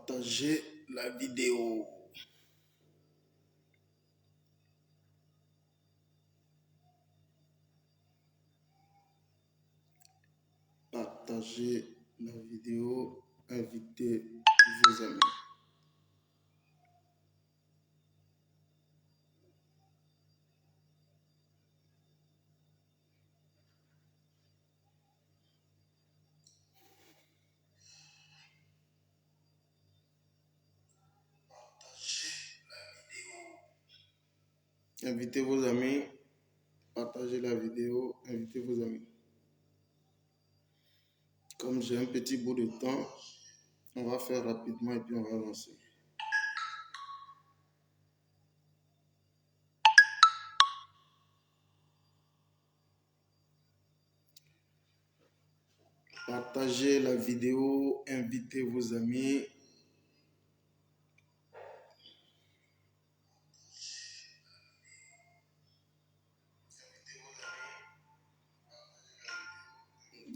Partagez la vidéo. Partagez la vidéo. Invitez vos amis. Invitez vos amis. Partagez la vidéo. Invitez vos amis. Comme j'ai un petit bout de temps, on va faire rapidement et puis on va avancer. Partagez la vidéo. Invitez vos amis.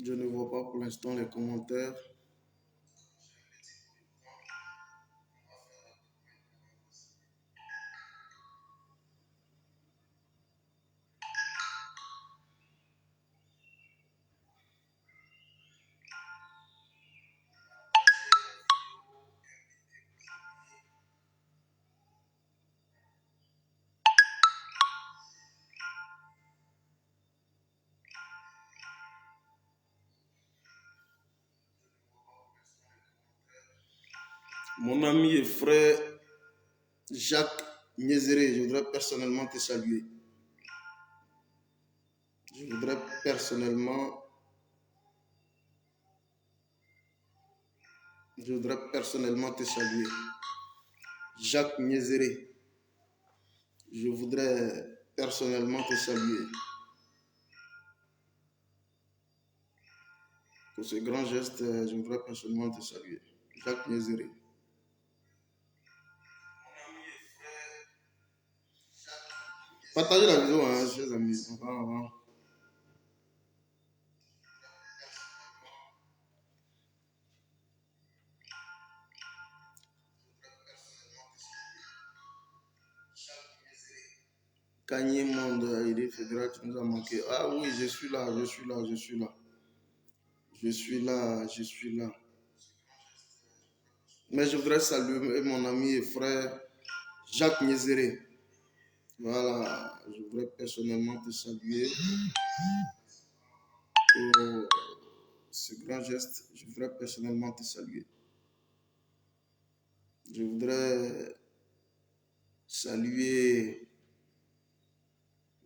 Je ne vois pas pour l'instant les commentaires. Mon ami et frère Jacques Niezéré, je voudrais personnellement te saluer. Je voudrais personnellement te saluer. Jacques Niezéré, je voudrais personnellement te saluer. Pour ce grand geste, je voudrais personnellement te saluer. Jacques Niezéré. Partagez la vidéo, hein, chers amis. Au revoir. Kanye Monde, il est fédéral, tu nous as manqué. Ah oui, je suis là. Mais je voudrais saluer mon ami et frère Jacques Niezéré. Voilà, je voudrais personnellement te saluer pour ce grand geste. Je voudrais personnellement te saluer. Je voudrais saluer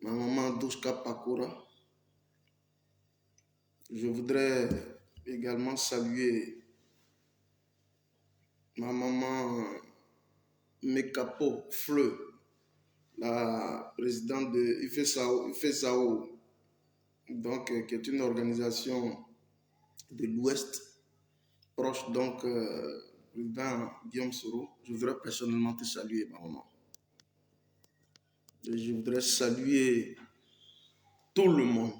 ma maman Douchka Pakura. Je voudrais également saluer ma maman Mekapo Fleu, la présidente de IFESAO, donc, qui est une organisation de l'Ouest, proche donc président Guillaume Soro. Je voudrais personnellement te saluer, ma maman. Et je voudrais saluer tout le monde.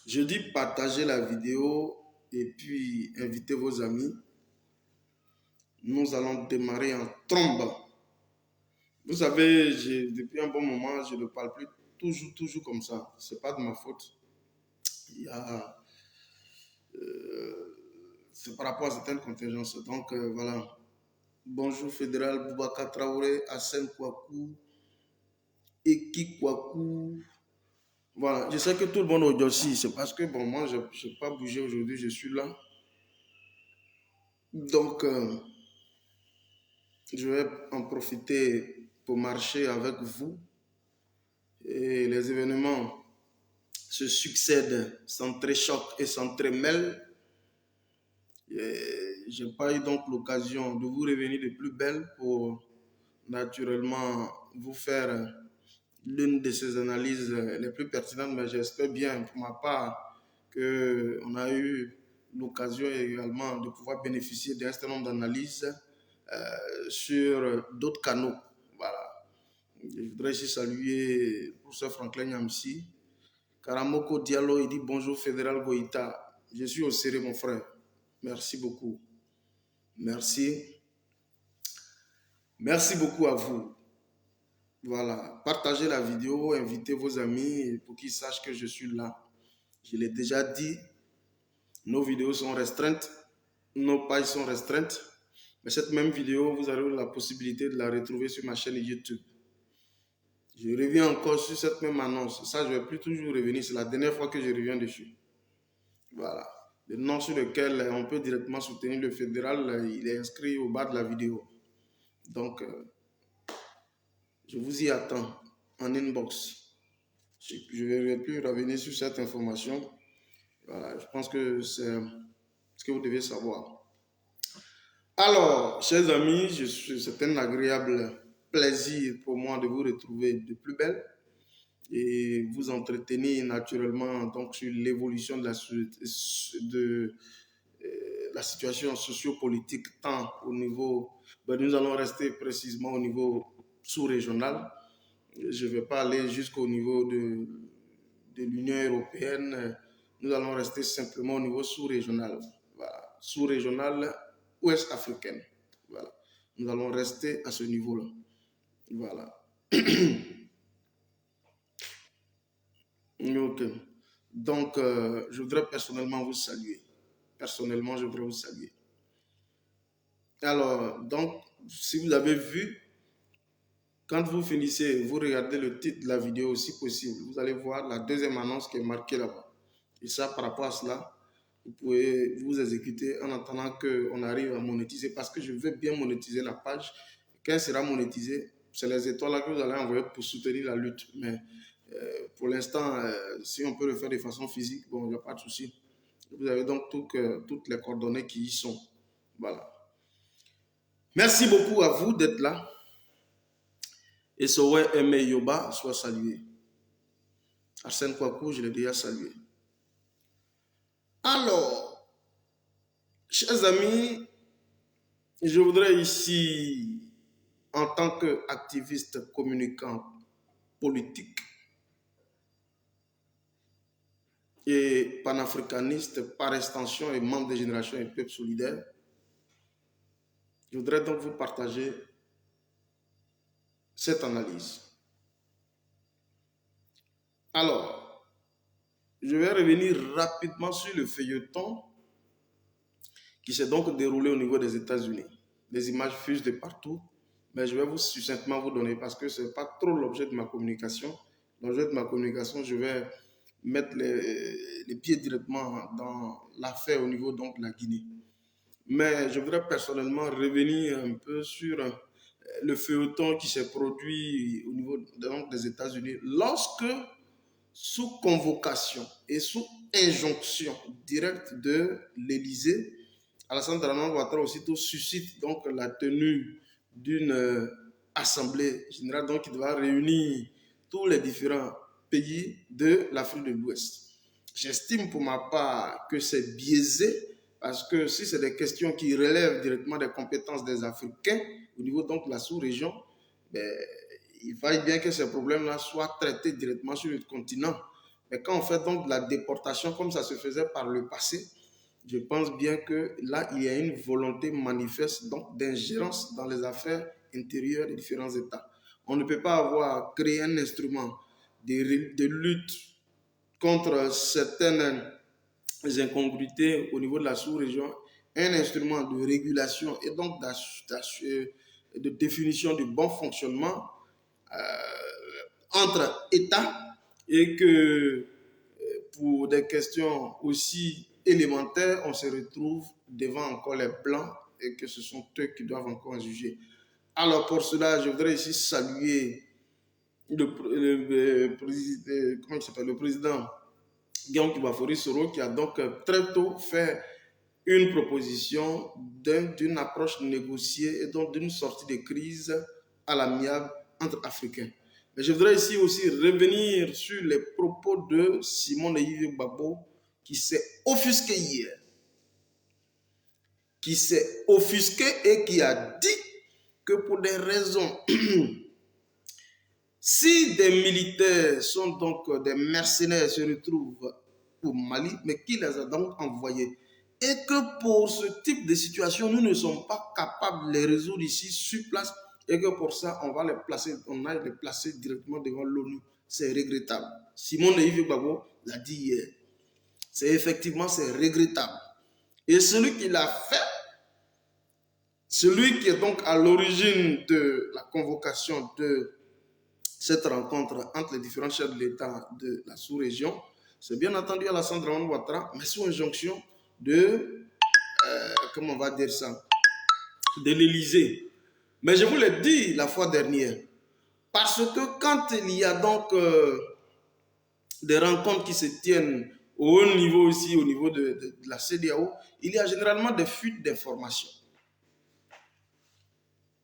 Je dis partagez la vidéo et puis invitez vos amis. Nous allons démarrer en trombe. Vous savez, depuis un bon moment, je ne parle plus toujours comme ça. Ce n'est pas de ma faute. C'est par rapport à certaines contingences. Donc, voilà. Bonjour Fédéral, Boubacar Traoré, Hassan Kouakou, Eki Kouakou. Voilà, je sais que tout le monde aujourd'hui, c'est parce que bon, moi, je n'ai pas bougé aujourd'hui, je suis là. Donc, je vais en profiter pour marcher avec vous. Et les événements se succèdent, s'entrechoquent et s'entremêlent. Je n'ai pas eu donc l'occasion de vous revenir de plus belle pour naturellement vous faire l'une de ces analyses les plus pertinentes, mais j'espère bien pour ma part qu'on a eu l'occasion également de pouvoir bénéficier d'un certain nombre d'analyses sur d'autres canaux. Voilà. Je voudrais ici saluer le professeur Franklin Nyamsi. Karamoko Diallo, il dit bonjour Fédéral Goïta. Je suis au serré mon frère. Merci beaucoup. Merci. Merci beaucoup à vous. Voilà, partagez la vidéo, invitez vos amis pour qu'ils sachent que je suis là. Je l'ai déjà dit, nos vidéos sont restreintes, nos pages sont restreintes. Mais cette même vidéo, vous aurez la possibilité de la retrouver sur ma chaîne YouTube. Je reviens encore sur cette même annonce. Ça, je ne vais plus toujours revenir. C'est la dernière fois que je reviens dessus. Voilà. Le nom sur lequel on peut directement soutenir le fédéral, il est inscrit au bas de la vidéo. Donc, je vous y attends en inbox. Je ne vais plus revenir sur cette information. Voilà, je pense que c'est ce que vous devez savoir. Alors, chers amis, c'est un agréable plaisir pour moi de vous retrouver de plus belle et vous entretenir naturellement donc, sur l'évolution de la situation sociopolitique tant au niveau, nous allons rester précisément au niveau sous-régional. Je ne vais pas aller jusqu'au niveau de l'Union européenne. Nous allons rester simplement au niveau sous-régional. Voilà. Sous-régional ouest africaine. Voilà. Nous allons rester à ce niveau-là. Voilà. Ok. Donc, je voudrais personnellement vous saluer. Personnellement, je voudrais vous saluer. Alors, donc, si vous avez vu, quand vous finissez, vous regardez le titre de la vidéo, si possible, vous allez voir la deuxième annonce qui est marquée là-bas. Et ça, par rapport à cela, vous pouvez vous exécuter en attendant qu'on arrive à monétiser, parce que je veux bien monétiser la page. Quand elle sera monétisée, c'est les étoiles là que vous allez envoyer pour soutenir la lutte. Mais pour l'instant, si on peut le faire de façon physique, bon, il n'y a pas de souci. Vous avez donc toutes les coordonnées qui y sont. Voilà. Merci beaucoup à vous d'être là. Et Sowe Aimé Yoba soit salué. Arsène Kouakou, je l'ai déjà salué. Alors, chers amis, je voudrais ici, en tant qu'activiste communicant politique et panafricaniste par extension et membre des Générations et Peuple Solidaire, je voudrais donc vous partager cette analyse. Alors, je vais revenir rapidement sur le feuilleton qui s'est donc déroulé au niveau des États-Unis. Les images fusent de partout, mais je vais vous succinctement vous donner parce que ce n'est pas trop l'objet de ma communication. L'objet de ma communication, je vais mettre les pieds directement dans l'affaire au niveau donc, de la Guinée. Mais je voudrais personnellement revenir un peu sur le feuilleton qui s'est produit au niveau donc, des États-Unis lorsque, sous convocation et sous injonction directe de l'Élysée, Alassane Dramane Ouattara aussitôt suscite donc la tenue d'une assemblée générale donc, qui devra réunir tous les différents pays de l'Afrique de l'Ouest. J'estime pour ma part que c'est biaisé parce que si c'est des questions qui relèvent directement des compétences des Africains au niveau donc de la sous-région, ben, il faille bien que ces problèmes-là soient traités directement sur le continent. Mais quand on fait donc de la déportation comme ça se faisait par le passé, je pense bien que là, il y a une volonté manifeste d'ingérence dans les affaires intérieures des différents États. On ne peut pas avoir créé un instrument de lutte contre certaines incongruités au niveau de la sous-région, un instrument de régulation et donc de définition du bon fonctionnement entre États et que pour des questions aussi élémentaires, on se retrouve devant encore les Blancs et que ce sont eux qui doivent encore juger. Alors pour cela, je voudrais ici saluer le président Guillaume Kibafori Soro qui a donc très tôt fait une proposition d'une approche négociée et donc d'une sortie de crise à l'amiable entre Africains. Mais je voudrais ici aussi revenir sur les propos de Simone Yves Gbagbo qui s'est offusqué hier. Qui s'est offusqué et qui a dit que pour des raisons, si des militaires sont donc des mercenaires se retrouvent au Mali, mais qui les a donc envoyés? et que pour ce type de situation, nous ne sommes pas capables de les résoudre ici sur place et que pour ça, on va les placer, on a les placer directement devant l'ONU. C'est regrettable. Simon de Yves Gbagbo l'a dit hier. C'est regrettable. Et celui qui l'a fait, celui qui est donc à l'origine de la convocation de cette rencontre entre les différents chefs de l'État de la sous-région, c'est bien entendu Alassane Dramane Ouattara, mais sous injonction de, comment on va dire ça, de l'Élysée. Mais je vous l'ai dit la fois dernière, parce que quand il y a donc des rencontres qui se tiennent au haut niveau ici, au niveau de la CEDEAO, il y a généralement des fuites d'informations.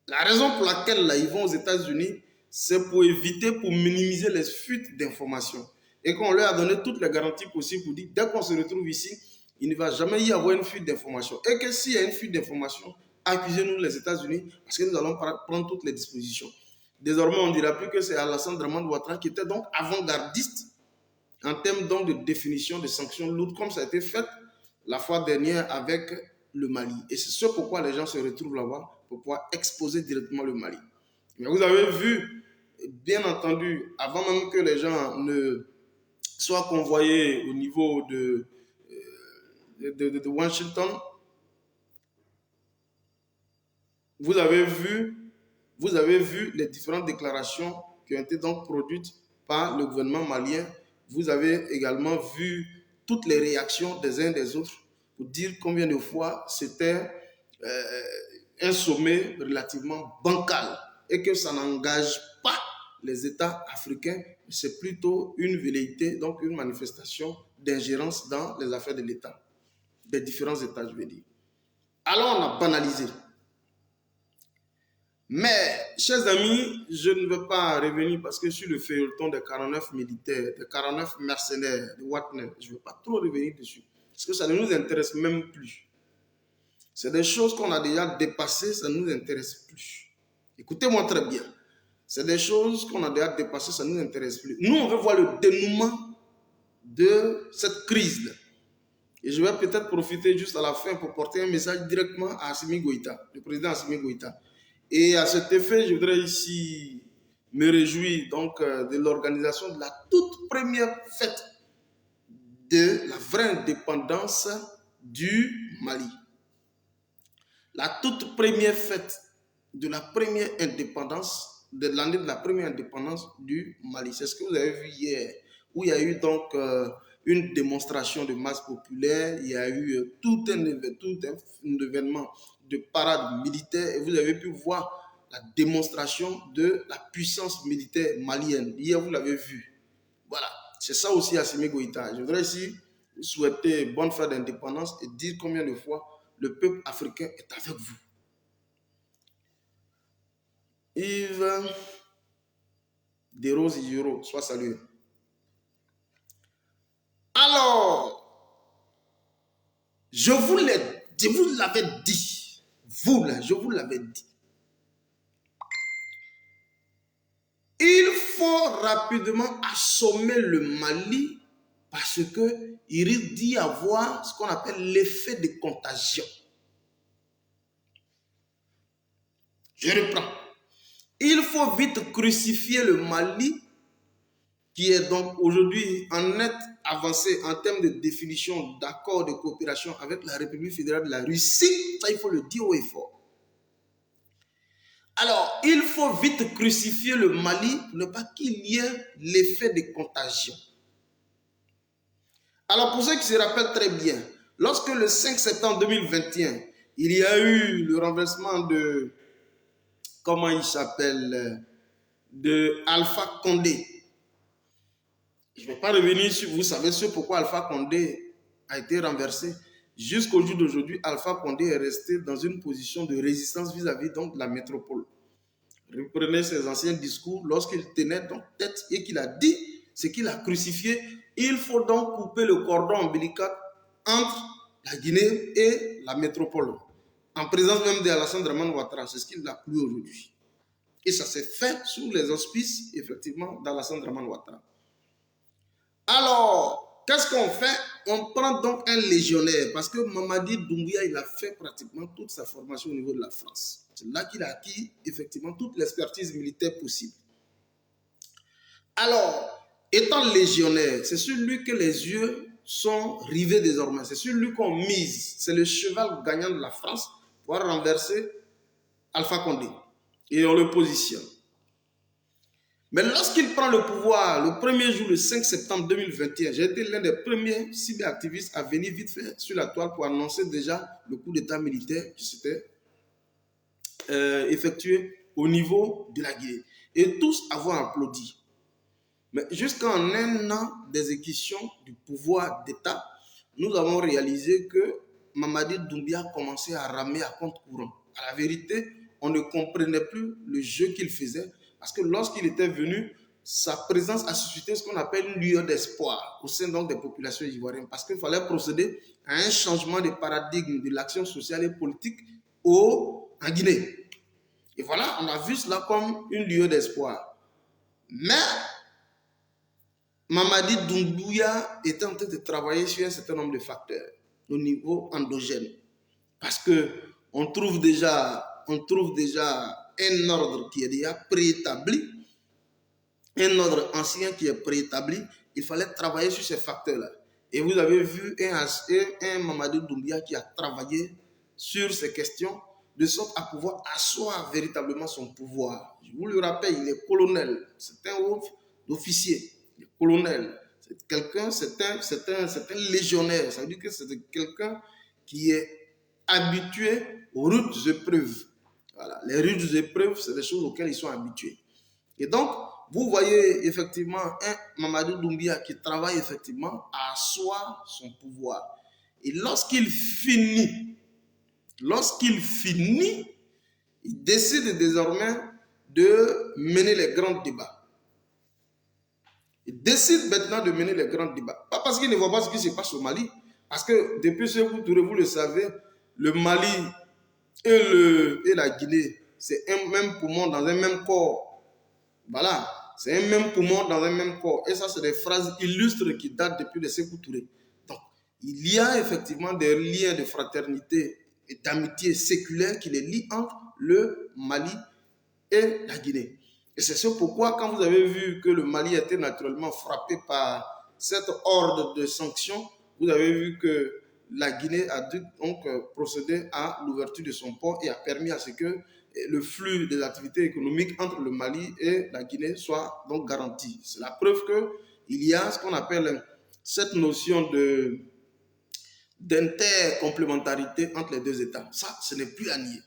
La raison pour laquelle là, ils vont aux États-Unis, c'est pour éviter, pour minimiser les fuites d'informations. Et qu'on leur a donné toutes les garanties possibles pour dire, dès qu'on se retrouve ici, il ne va jamais y avoir une fuite d'informations. Et que s'il y a une fuite d'informations, accusez-nous les États-Unis parce que nous allons prendre toutes les dispositions. Désormais, on ne dira plus que c'est Alassane Dramane Ouattara qui était donc avant-gardiste en termes donc de définition de sanctions lourdes, comme ça a été fait la fois dernière avec le Mali. Et c'est ce pourquoi les gens se retrouvent là-bas, pour pouvoir exposer directement le Mali. Mais vous avez vu, bien entendu, avant même que les gens ne soient convoyés au niveau de Washington, vous avez vu les différentes déclarations qui ont été donc produites par le gouvernement malien. Vous avez également vu toutes les réactions des uns des autres pour dire combien de fois c'était un sommet relativement bancal et que ça n'engage pas les États africains, c'est plutôt une velléité, donc une manifestation d'ingérence dans les affaires de l'État, des différents États, je veux dire. Alors on a banalisé. Mais, chers amis, je ne veux pas revenir parce que sur le feuilleton des 49 militaires, des 49 mercenaires de Wagner, je ne veux pas trop revenir dessus. Parce que ça ne nous intéresse même plus. C'est des choses qu'on a déjà dépassées, ça ne nous intéresse plus. Écoutez-moi très bien. C'est des choses qu'on a déjà dépassées, ça ne nous intéresse plus. Nous, on veut voir le dénouement de cette crise-là. Et je vais peut-être profiter juste à la fin pour porter un message directement à Assimi Goïta, le président Assimi Goïta. Et à cet effet, je voudrais ici me réjouir donc de l'organisation de la toute première fête de la vraie indépendance du Mali. La toute première fête de la première indépendance, de l'année de la première indépendance du Mali. C'est ce que vous avez vu hier, où il y a eu donc une démonstration de masse populaire, il y a eu tout un événement de parade militaire et vous avez pu voir la démonstration de la puissance militaire malienne. Hier, vous l'avez vu. Voilà, c'est ça aussi Assimi Goïta. Je voudrais ici souhaiter bonne fête d'indépendance et dire combien de fois le peuple africain est avec vous. Yves Desroses Ijoro, sois salué. Alors, je vous l'avais dit, vous là, je vous l'avais dit. Il faut rapidement assommer le Mali parce qu'il risque d'y avoir ce qu'on appelle l'effet de contagion. Je reprends. Il faut vite crucifier le Mali, qui est donc aujourd'hui en net avancé en termes de définition d'accord de coopération avec la République fédérale de la Russie. Ça, il faut le dire haut et fort. Alors, il faut vite crucifier le Mali pour ne pas qu'il y ait l'effet de contagion. Alors, pour ceux qui se rappellent très bien, lorsque le 5 septembre 2021, il y a eu le renversement de, comment il s'appelle, de Alpha Condé. Je ne vais pas revenir sur, vous savez ce pourquoi Alpha Condé a été renversé. Jusqu'au jour d'aujourd'hui, Alpha Condé est resté dans une position de résistance vis-à-vis donc de la métropole. Reprenez ses anciens discours lorsqu'il tenait donc tête et qu'il a dit ce qu'il a crucifié. Il faut donc couper le cordon ombilical entre la Guinée et la métropole. En présence même d'Alassane Dramane Ouattara, c'est ce qu'il a plu aujourd'hui. Et ça s'est fait sous les auspices, effectivement, d'Alassane Dramane Ouattara. Alors, qu'est-ce qu'on fait? on prend donc un légionnaire, parce que Mamadi Doumbouya, il a fait pratiquement toute sa formation au niveau de la France. C'est là qu'il a acquis effectivement toute l'expertise militaire possible. Alors, étant légionnaire, c'est sur lui que les yeux sont rivés désormais. C'est sur lui qu'on mise. C'est le cheval gagnant de la France pour renverser Alpha Condé. Et on le positionne. Mais lorsqu'il prend le pouvoir, le premier jour, le 5 septembre 2021, j'ai été l'un des premiers cyberactivistes à venir vite fait sur la toile pour annoncer déjà le coup d'état militaire qui s'était effectué au niveau de la Guinée. Et tous avons applaudi. Mais jusqu'en un an d'exécution du pouvoir d'État, nous avons réalisé que Mamadi Doumbouya commençait à ramer à compte courant. À la vérité, on ne comprenait plus le jeu qu'il faisait parce que lorsqu'il était venu, sa présence a suscité ce qu'on appelle une lueur d'espoir au sein donc des populations ivoiriennes parce qu'il fallait procéder à un changement de paradigme de l'action sociale et politique en Guinée. Et voilà, on a vu cela comme une lueur d'espoir. Mais Mamadi Doumbouya était en train de travailler sur un certain nombre de facteurs au niveau endogène. Parce qu'on trouve déjà un ordre qui est déjà préétabli, un ordre ancien qui est préétabli. Il fallait travailler sur ces facteurs-là. Et vous avez vu un Mamadi Doumbouya qui a travaillé sur ces questions de sorte à pouvoir asseoir véritablement son pouvoir. Je vous le rappelle, il est colonel, c'est un officier. Colonel, c'est quelqu'un, c'est un légionnaire. Ça veut dire que c'est quelqu'un qui est habitué aux rudes épreuves. Voilà. Les rudes épreuves, c'est des choses auxquelles ils sont habitués. Et donc, vous voyez effectivement un Mamadi Doumbouya qui travaille effectivement à asseoir son pouvoir. Et lorsqu'il finit, il décide désormais de mener les grands débats. Il décide maintenant de mener les grands débats. Pas parce qu'il ne voit pas ce qui se passe au Mali, parce que depuis ce que vous le savez, le Mali et la Guinée, c'est un même poumon dans un même corps. Voilà, c'est un même poumon dans un même corps. Et ça, c'est des phrases illustres qui datent depuis les Sékou Touré. Donc, il y a effectivement des liens de fraternité et d'amitié séculaire qui les lient entre le Mali et la Guinée. Et c'est ce pourquoi, quand vous avez vu que le Mali était naturellement frappé par cette horde de sanctions, vous avez vu que la Guinée a dû donc procéder à l'ouverture de son port et a permis à ce que le flux des activités économiques entre le Mali et la Guinée soit donc garanti. C'est la preuve qu'il y a ce qu'on appelle cette notion d'intercomplémentarité entre les deux États. Ça, ce n'est plus à nier.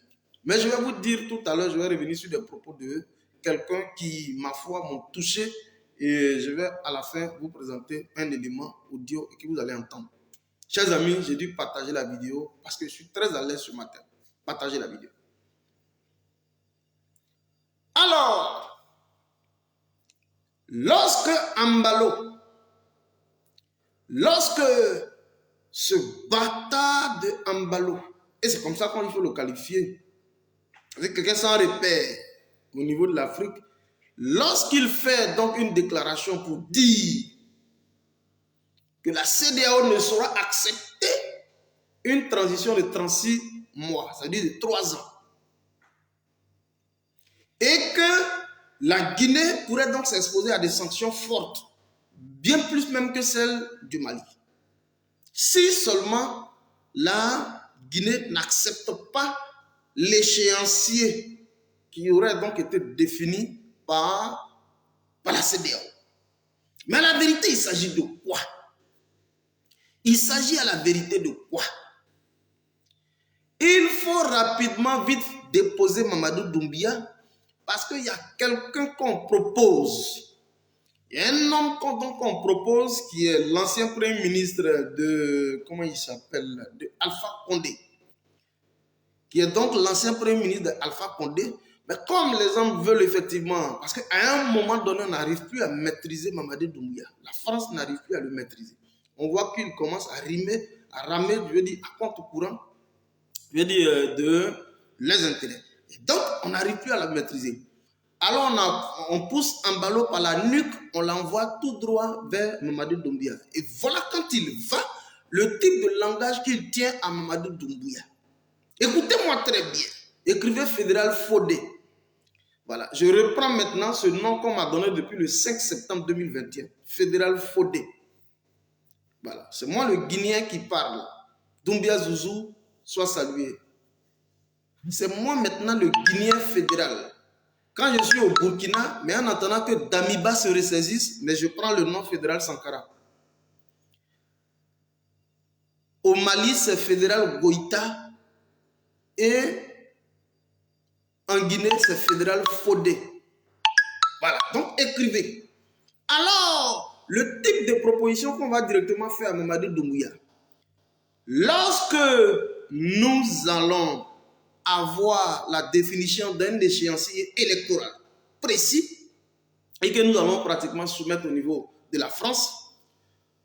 Mais je vais vous dire tout à l'heure, je vais revenir sur des propos de quelqu'un qui, ma foi, m'ont touché et je vais à la fin vous présenter un élément audio que vous allez entendre. Chers amis, j'ai dû partager la vidéo parce que je suis très à l'aise ce matin. Partagez la vidéo. Alors, lorsque ce bâtard de Ambalo, et c'est comme ça qu'il faut le qualifier, c'est quelqu'un sans repère au niveau de l'Afrique, lorsqu'il fait donc une déclaration pour dire que la CEDEAO ne saura accepter une transition de 36 mois, c'est-à-dire de 3 ans, et que la Guinée pourrait donc s'exposer à des sanctions fortes, bien plus même que celles du Mali. Si seulement la Guinée n'accepte pas l'échéancier qui aurait donc été défini par la CEDEAO. Mais à la vérité, il s'agit de quoi? Il s'agit à la vérité de quoi? Il faut rapidement, vite déposer Mamadi Doumbouya parce qu'il y a quelqu'un qu'on propose. Il y a un homme qu'on propose qui est l'ancien premier ministre de, comment il s'appelle, de Alpha Condé. Qui est donc l'ancien premier ministre d'Alpha Condé. Mais comme les hommes veulent effectivement, parce qu'à un moment donné, on n'arrive plus à maîtriser Mamadi Doumbouya. La France n'arrive plus à le maîtriser. On voit qu'il commence à ramer, je veux dire, à compte courant, je veux dire, de les intérêts. Et donc, on n'arrive plus à la maîtriser. Alors, on pousse Ambalo par la nuque, on l'envoie tout droit vers Mamadi Doumbouya. Et voilà, quand il va, le type de langage qu'il tient à Mamadou Doumbouya. Écoutez-moi très bien. Écrivain fédéral Fodé. Voilà, je reprends maintenant ce nom qu'on m'a donné depuis le 5 septembre 2021. Fédéral Fodé. Voilà, c'est moi le Guinéen qui parle. Doumbia Zouzou, soit salué. C'est moi maintenant le Guinéen fédéral. Quand je suis au Burkina, mais en attendant que Damiba se ressaisisse, mais je prends le nom fédéral Sankara. Au Mali, c'est fédéral Goïta. Et en Guinée, c'est fédéral Fodé. Voilà, donc écrivez. Alors, le type de proposition qu'on va directement faire à Mamadou Doumbouya. Lorsque nous allons avoir la définition d'un échéancier électoral précis et que nous allons pratiquement soumettre au niveau de la France.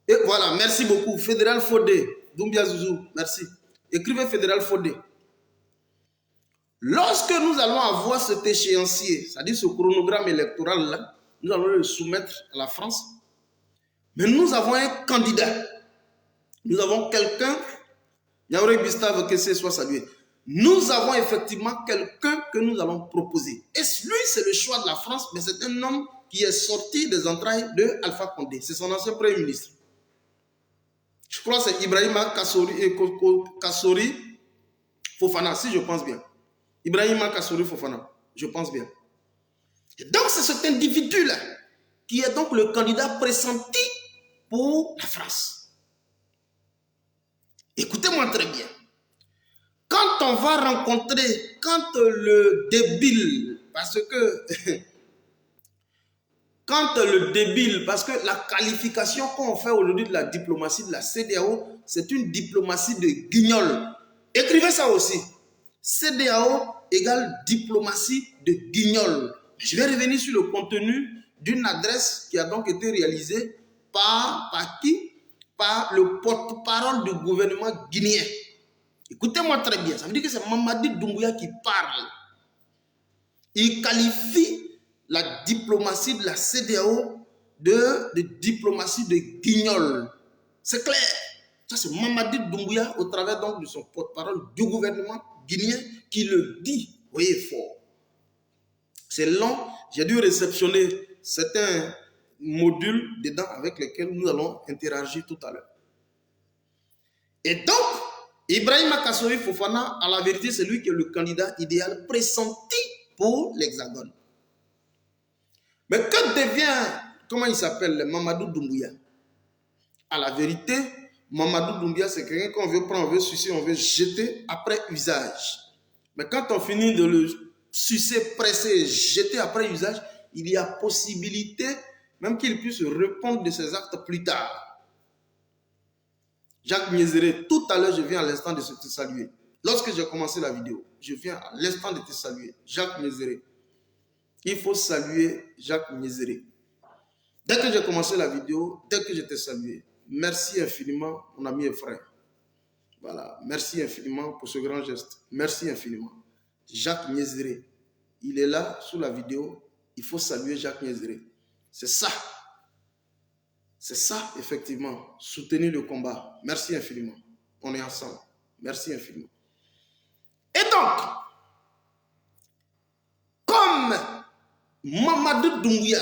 Et voilà, merci beaucoup. Fédéral Fodé, Doumbia Zouzou, merci. Écrivez Fédéral Fodé. Lorsque nous allons avoir cet échéancier, c'est-à-dire ce chronogramme électoral-là, nous allons le soumettre à la France. Mais nous avons un candidat. Nous avons quelqu'un, Yaouré Gustave Kessé soit salué. Nous avons effectivement quelqu'un que nous allons proposer. Et lui, c'est le choix de la France, mais c'est un homme qui est sorti des entrailles de Alpha Condé. C'est son ancien Premier ministre. Je crois que c'est Ibrahima Kassori Fofana, si je pense bien. Ibrahima Kassori Fofana, je pense bien. Et donc, c'est cet individu-là qui est donc le candidat pressenti pour la France. Écoutez-moi très bien. Quand on va rencontrer, quand le débile, parce que la qualification qu'on fait aujourd'hui de la diplomatie de la CEDEAO, c'est une diplomatie de guignol. Écrivez ça aussi. CEDEAO égale diplomatie de guignol. Je vais revenir sur le contenu d'une adresse qui a donc été réalisée par qui? Par le porte-parole du gouvernement guinéen. Écoutez-moi très bien, ça veut dire que c'est Mamadou Doumbouya qui parle. Il qualifie la diplomatie de la CEDEAO de diplomatie de guignol. C'est clair. Ça, c'est Mamadou Doumbouya au travers donc de son porte-parole du gouvernement guinéen qui le dit. Vous voyez, fort. C'est long. J'ai dû réceptionner certains modules dedans avec lesquels nous allons interagir tout à l'heure. Et donc, Ibrahima Kassori Fofana, à la vérité, c'est lui qui est le candidat idéal pressenti pour l'Hexagone. Mais que devient, comment il s'appelle, Mamadou Doumbouya? À la vérité, Mamadou Doumbouya, c'est quelqu'un qu'on veut prendre, on veut sucer, on veut jeter après usage. Mais quand on finit de le sucer, presser, jeter après usage, il y a possibilité même qu'il puisse répondre de ses actes plus tard. Jacques Mézéré, tout à l'heure, je viens à l'instant de te saluer. Lorsque j'ai commencé la vidéo, je viens à l'instant de te saluer. Jacques Mézéré. Il faut saluer Jacques Mézéré. Dès que j'ai commencé la vidéo, dès que je t'ai salué, merci infiniment, mon ami et frère. Voilà, merci infiniment pour ce grand geste. Merci infiniment. Jacques Mézéré, il est là sous la vidéo. Il faut saluer Jacques Mézéré. C'est ça. C'est ça, effectivement. Soutenir le combat. Merci infiniment. On est ensemble. Merci infiniment. Et donc, comme Mamadou Doumbouya,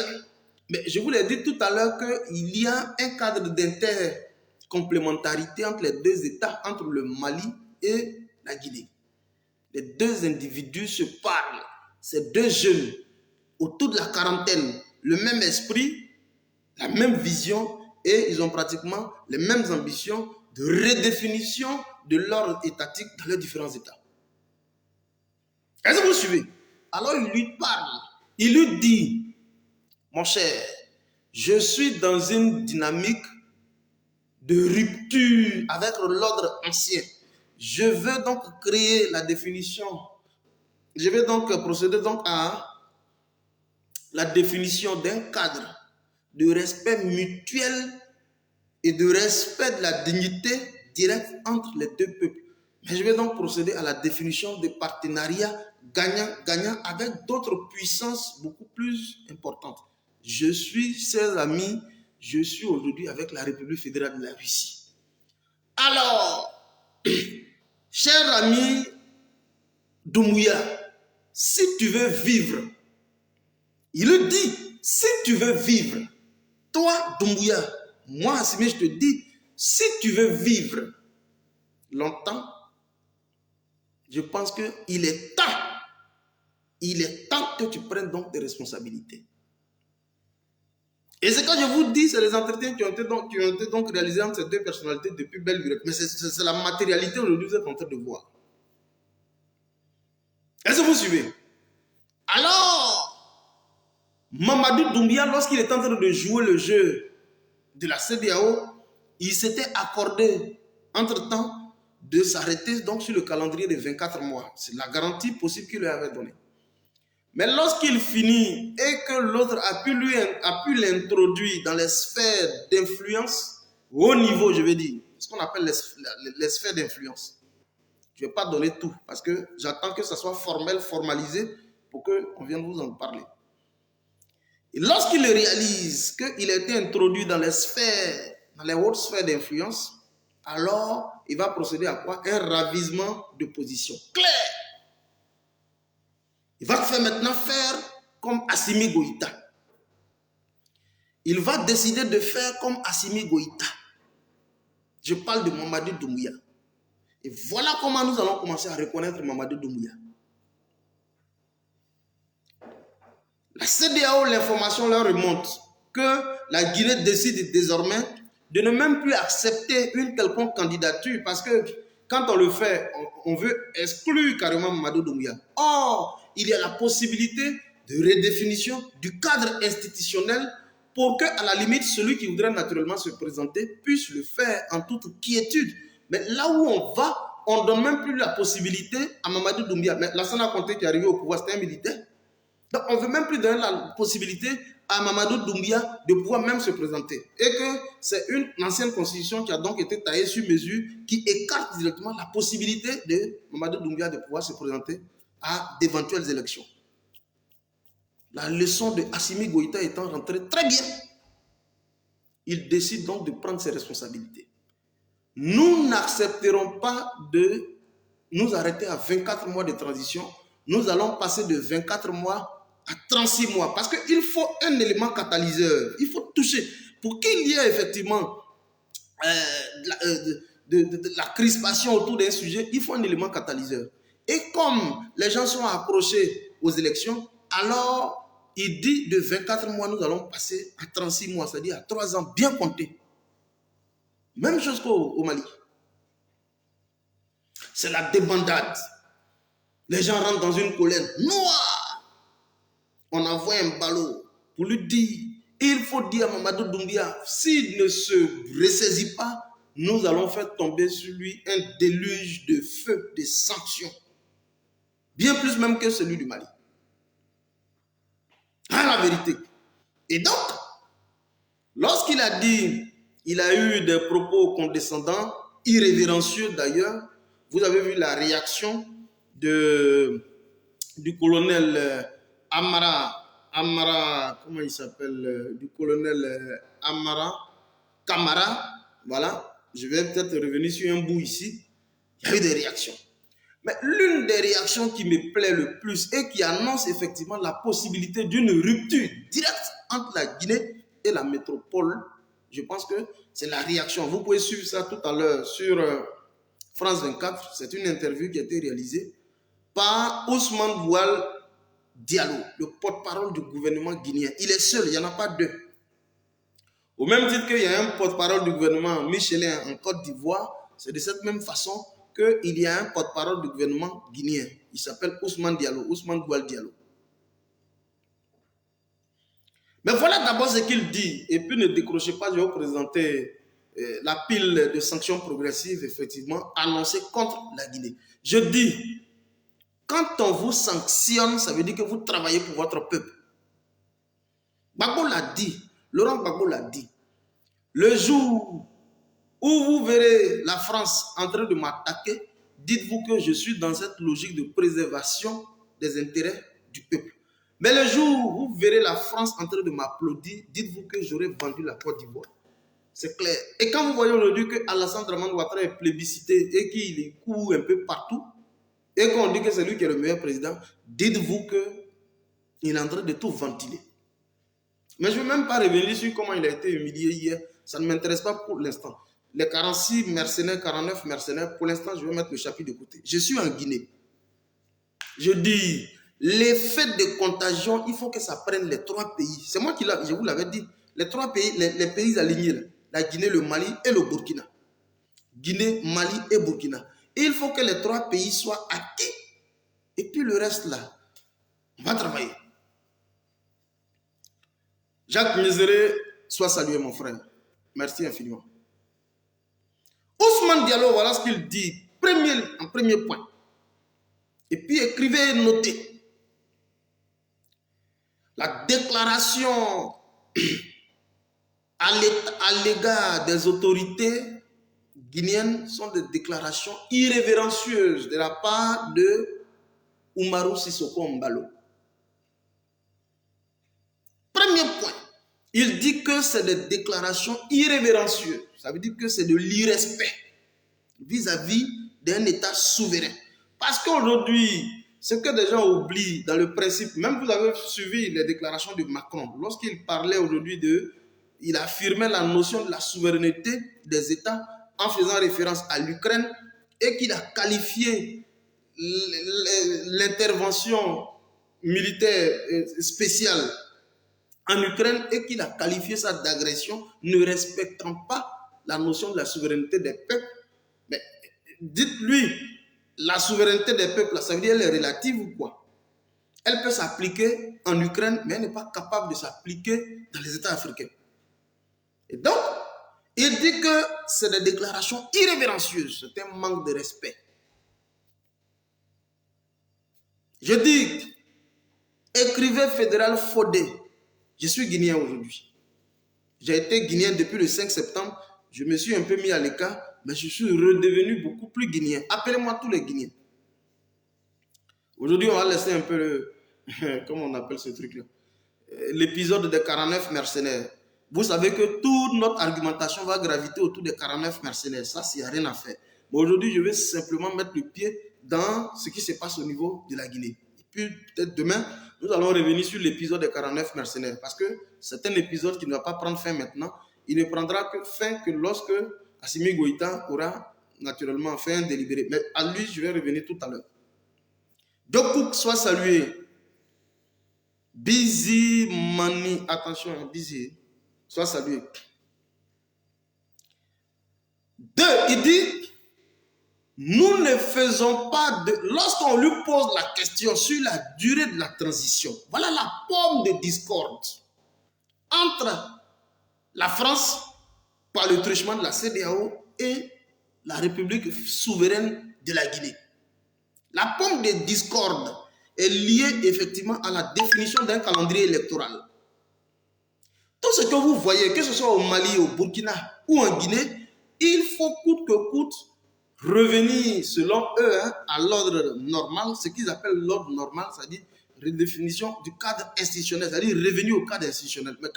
mais je vous l'ai dit tout à l'heure qu'il y a un cadre d'intercomplémentarité entre les deux États, entre le Mali et la Guinée. Les deux individus se parlent. Ces deux jeunes, autour de la quarantaine, le même esprit, la même vision, et ils ont pratiquement les mêmes ambitions de redéfinition de l'ordre étatique dans les différents États. Est-ce que vous suivez? Alors il lui parle, il lui dit, mon cher, je suis dans une dynamique de rupture avec l'ordre ancien. Je veux donc créer la définition, je vais donc procéder donc à la définition d'un cadre de respect mutuel et de respect de la dignité directe entre les deux peuples. Mais je vais donc procéder à la définition de partenariats gagnant-gagnant avec d'autres puissances beaucoup plus importantes. Je suis, chers amis, je suis aujourd'hui avec la République fédérale de la Russie. Alors, cher ami Doumbouya, si tu veux vivre, il le dit, si tu veux vivre, toi Doumbouya, moi Assimi, je te dis, si tu veux vivre longtemps, je pense qu'il est temps que tu prennes donc tes responsabilités. Et c'est quand je vous dis, c'est les entretiens qui ont été donc réalisés entre ces deux personnalités depuis belle lurette. Mais c'est la matérialité aujourd'hui que vous êtes en train de voir. Est-ce que vous suivez? Alors, Mamadou Doumbia, lorsqu'il est en train de jouer le jeu de la CEDEAO, il s'était accordé, entre-temps, de s'arrêter donc sur le calendrier de 24 mois. C'est la garantie possible qu'il lui avait donnée. Mais lorsqu'il finit et que l'autre a pu l'introduire dans les sphères d'influence, au niveau, je vais dire, ce qu'on appelle les sphères d'influence. Je ne vais pas donner tout parce que j'attends que ça soit formel, formalisé pour qu'on vienne vous en parler. Et lorsqu'il réalise qu'il a été introduit dans les sphères, dans les hautes sphères d'influence, alors il va procéder à quoi? Un ravisement de position. Clair! Il va maintenant faire comme Assimi Goïta. Il va décider de faire comme Assimi Goïta. Je parle de Mamadou Doumbouya. Et voilà comment nous allons commencer à reconnaître Mamadou Doumbouya. La CEDEAO, l'information leur remonte que la Guinée décide désormais de ne même plus accepter une quelconque candidature parce que quand on le fait, on veut exclure carrément Mamadou Doumbouya. Or, il y a la possibilité de redéfinition du cadre institutionnel pour que, à la limite, celui qui voudrait naturellement se présenter puisse le faire en toute quiétude. Mais là où on va, on ne donne même plus la possibilité à Mamadou Doumbouya. Mais Lassana Conté qui est arrivé au pouvoir, c'était un militaire. Donc on ne veut même plus donner la possibilité à Mamadou Doumbouya de pouvoir même se présenter. Et que c'est une ancienne constitution qui a donc été taillée sur mesure qui écarte directement la possibilité de Mamadou Doumbouya de pouvoir se présenter à d'éventuelles élections. La leçon de Assimi Goïta étant rentrée très bien, il décide donc de prendre ses responsabilités. Nous n'accepterons pas de nous arrêter à 24 mois de transition. Nous allons passer de 24 mois à 36 mois parce qu'il faut un élément catalyseur. Il faut toucher. Pour qu'il y ait effectivement de la crispation autour d'un sujet, il faut un élément catalyseur. Et comme les gens sont accrochés aux élections, alors il dit de 24 mois, nous allons passer à 36 mois, c'est-à-dire à 3 ans bien comptés. Même chose qu'au Mali. C'est la débandade. Les gens rentrent dans une colère noire. On envoie un ballot pour lui dire, il faut dire à Mamadou Doumbouya, s'il ne se ressaisit pas, nous allons faire tomber sur lui un déluge de feu, de sanctions. Bien plus même que celui du Mali. Ah, la vérité. Et donc, lorsqu'il a dit, il a eu des propos condescendants, irrévérencieux d'ailleurs, vous avez vu la réaction du colonel Amara, comment il s'appelle, du colonel Amara Kamara, voilà, je vais peut-être revenir sur un bout ici, il y a eu des réactions. Mais l'une des réactions qui me plaît le plus et qui annonce effectivement la possibilité d'une rupture directe entre la Guinée et la métropole, je pense que c'est la réaction. Vous pouvez suivre ça tout à l'heure sur France 24. C'est une interview qui a été réalisée par Ousmane Goual Diallo, le porte-parole du gouvernement guinéen. Il est seul, il n'y en a pas deux. Au même titre qu'il y a un porte-parole du gouvernement Michelin en Côte d'Ivoire, c'est de cette même façon qu'il y a un porte-parole du gouvernement guinéen. Il s'appelle Ousmane Diallo, Ousmane Goual Diallo. Mais voilà d'abord ce qu'il dit. Et puis ne décrochez pas, je vais vous présenter la pile de sanctions progressives, effectivement, annoncées contre la Guinée. Je dis, quand on vous sanctionne, ça veut dire que vous travaillez pour votre peuple. Gbagbo l'a dit, Laurent Gbagbo l'a dit. Le jour où vous verrez la France en train de m'attaquer, dites-vous que je suis dans cette logique de préservation des intérêts du peuple. Mais le jour où vous verrez la France en train de m'applaudir, dites-vous que j'aurai vendu la Côte d'Ivoire. C'est clair. Et quand vous voyez aujourd'hui que Alassane Dramane Ouattara est plébiscité et qu'il court un peu partout, et qu'on dit que c'est lui qui est le meilleur président, dites-vous qu'il est en train de tout ventiler. Mais je ne vais même pas revenir sur comment il a été humilié hier. Ça ne m'intéresse pas pour l'instant. Les 46 mercenaires, 49 mercenaires, pour l'instant, je vais mettre le chapitre de côté. Je suis en Guinée. Je dis, l'effet de contagion, il faut que ça prenne les 3 pays. C'est moi qui je vous l'avais dit. Les 3 pays, les pays alignés, là, la Guinée, le Mali et le Burkina. Guinée, Mali et Burkina. Et il faut que les 3 pays soient acquis. Et puis le reste là, on va travailler. Jacques Mézéré, sois salué mon frère. Merci infiniment. Ousmane Diallo, voilà ce qu'il dit en premier point. Et puis écrivez et notez. La déclaration à l'égard des autorités guinéennes sont des déclarations irrévérencieuses de la part de Oumarou Sissoko Mbalo. Premier point, il dit que c'est des déclarations irrévérencieuses. Ça veut dire que c'est de l'irrespect vis-à-vis d'un État souverain. Parce qu'aujourd'hui, ce que des gens oublient dans le principe, même vous avez suivi les déclarations de Macron, lorsqu'il parlait aujourd'hui il affirmait la notion de la souveraineté des États en faisant référence à l'Ukraine et qu'il a qualifié l'intervention militaire spéciale en Ukraine et qu'il a qualifié ça d'agression, ne respectant pas la notion de la souveraineté des peuples. Mais dites-lui, la souveraineté des peuples, ça veut dire qu'elle est relative ou quoi? Elle peut s'appliquer en Ukraine, mais elle n'est pas capable de s'appliquer dans les États africains. Et donc, il dit que c'est des déclarations irrévérencieuses, c'est un manque de respect. Je dis, écrivain fédéral Fodé, je suis guinéen aujourd'hui. J'ai été guinéen depuis le 5 septembre, je me suis un peu mis à l'écart, mais je suis redevenu beaucoup plus guinéen. Appelez-moi tous les Guinéens. Aujourd'hui, on va laisser un peu comment on appelle ce truc-là? L'épisode des 49 mercenaires. Vous savez que toute notre argumentation va graviter autour des 49 mercenaires. Ça, il n'y a rien à faire. Mais aujourd'hui, je vais simplement mettre le pied dans ce qui se passe au niveau de la Guinée. Et puis, peut-être demain, nous allons revenir sur l'épisode des 49 mercenaires. Parce que c'est un épisode qui ne va pas prendre fin maintenant. Il ne prendra fin que lorsque Assimi Goïta aura naturellement fait un délibéré. Mais à lui, je vais revenir tout à l'heure. Dokouk soit salué. Bizi Mani, attention, Bizi, soit salué. 2, il dit, nous ne faisons pas de... Lorsqu'on lui pose la question sur la durée de la transition, voilà la pomme de discorde entre la France, par le truchement de la CEDEAO, et la République souveraine de la Guinée. La pomme de discorde est liée effectivement à la définition d'un calendrier électoral. Tout ce que vous voyez, que ce soit au Mali, au Burkina ou en Guinée, il faut coûte que coûte revenir selon eux à l'ordre normal, ce qu'ils appellent l'ordre normal, c'est-à-dire redéfinition du cadre institutionnel, c'est-à-dire revenir au cadre institutionnel. Mais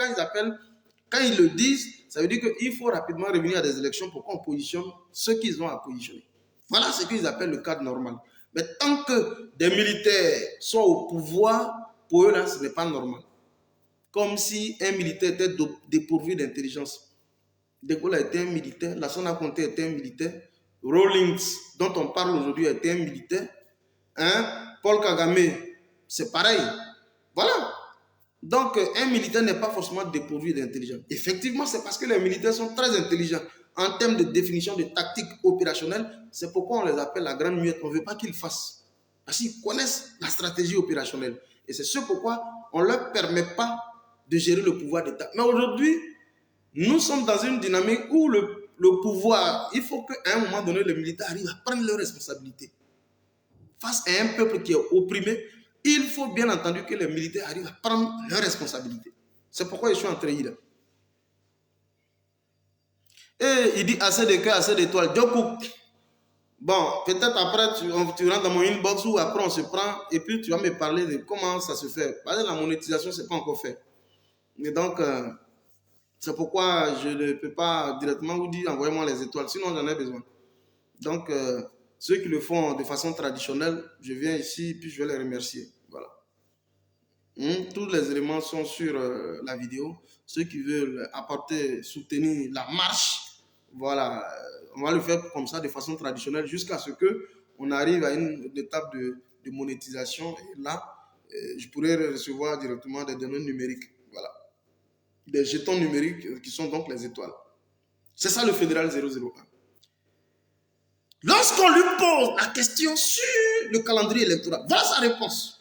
quand ils le disent, ça veut dire qu'il faut rapidement revenir à des élections pour qu'on positionne ceux qu'ils ont à positionner. Voilà ce qu'ils appellent le cadre normal. Mais tant que des militaires sont au pouvoir, pour eux, là, ce n'est pas normal. Comme si un militaire était dépourvu d'intelligence. De Gaulle a été un militaire, Lassana Conté était un militaire, Rawlings, dont on parle aujourd'hui, était un militaire. Paul Kagame, c'est pareil. Voilà. Donc, un militaire n'est pas forcément dépourvu d'intelligence. Effectivement, c'est parce que les militaires sont très intelligents en termes de définition de tactique opérationnelle. C'est pourquoi on les appelle la grande muette. On ne veut pas qu'ils fassent. Parce qu'ils connaissent la stratégie opérationnelle. Et c'est ce pourquoi on ne leur permet pas de gérer le pouvoir d'État. Mais aujourd'hui, nous sommes dans une dynamique où le pouvoir, il faut qu'à un moment donné, les militaires arrivent à prendre leurs responsabilités. Face à un peuple qui est opprimé, il faut bien entendu que les militaires arrivent à prendre leurs responsabilités. C'est pourquoi je suis entré là. Et il dit assez de cœur, assez d'étoiles. Bon, peut-être après tu rentres dans mon inbox ou après on se prend et puis tu vas me parler de comment ça se fait. Parce que la monétisation, ce n'est pas encore fait. Et donc, C'est pourquoi je ne peux pas directement vous dire envoyez-moi les étoiles, sinon j'en ai besoin. Donc, ceux qui le font de façon traditionnelle, je viens ici puis je vais les remercier. Voilà. Tous les éléments sont sur la vidéo. Ceux qui veulent apporter, soutenir la marche, voilà, on va le faire comme ça de façon traditionnelle jusqu'à ce qu'on arrive à une étape de monétisation. Et là, je pourrais recevoir directement des données numériques. Voilà. Des jetons numériques qui sont donc les étoiles. C'est ça le fédéral 001. Lorsqu'on lui pose la question sur le calendrier électoral, voilà sa réponse.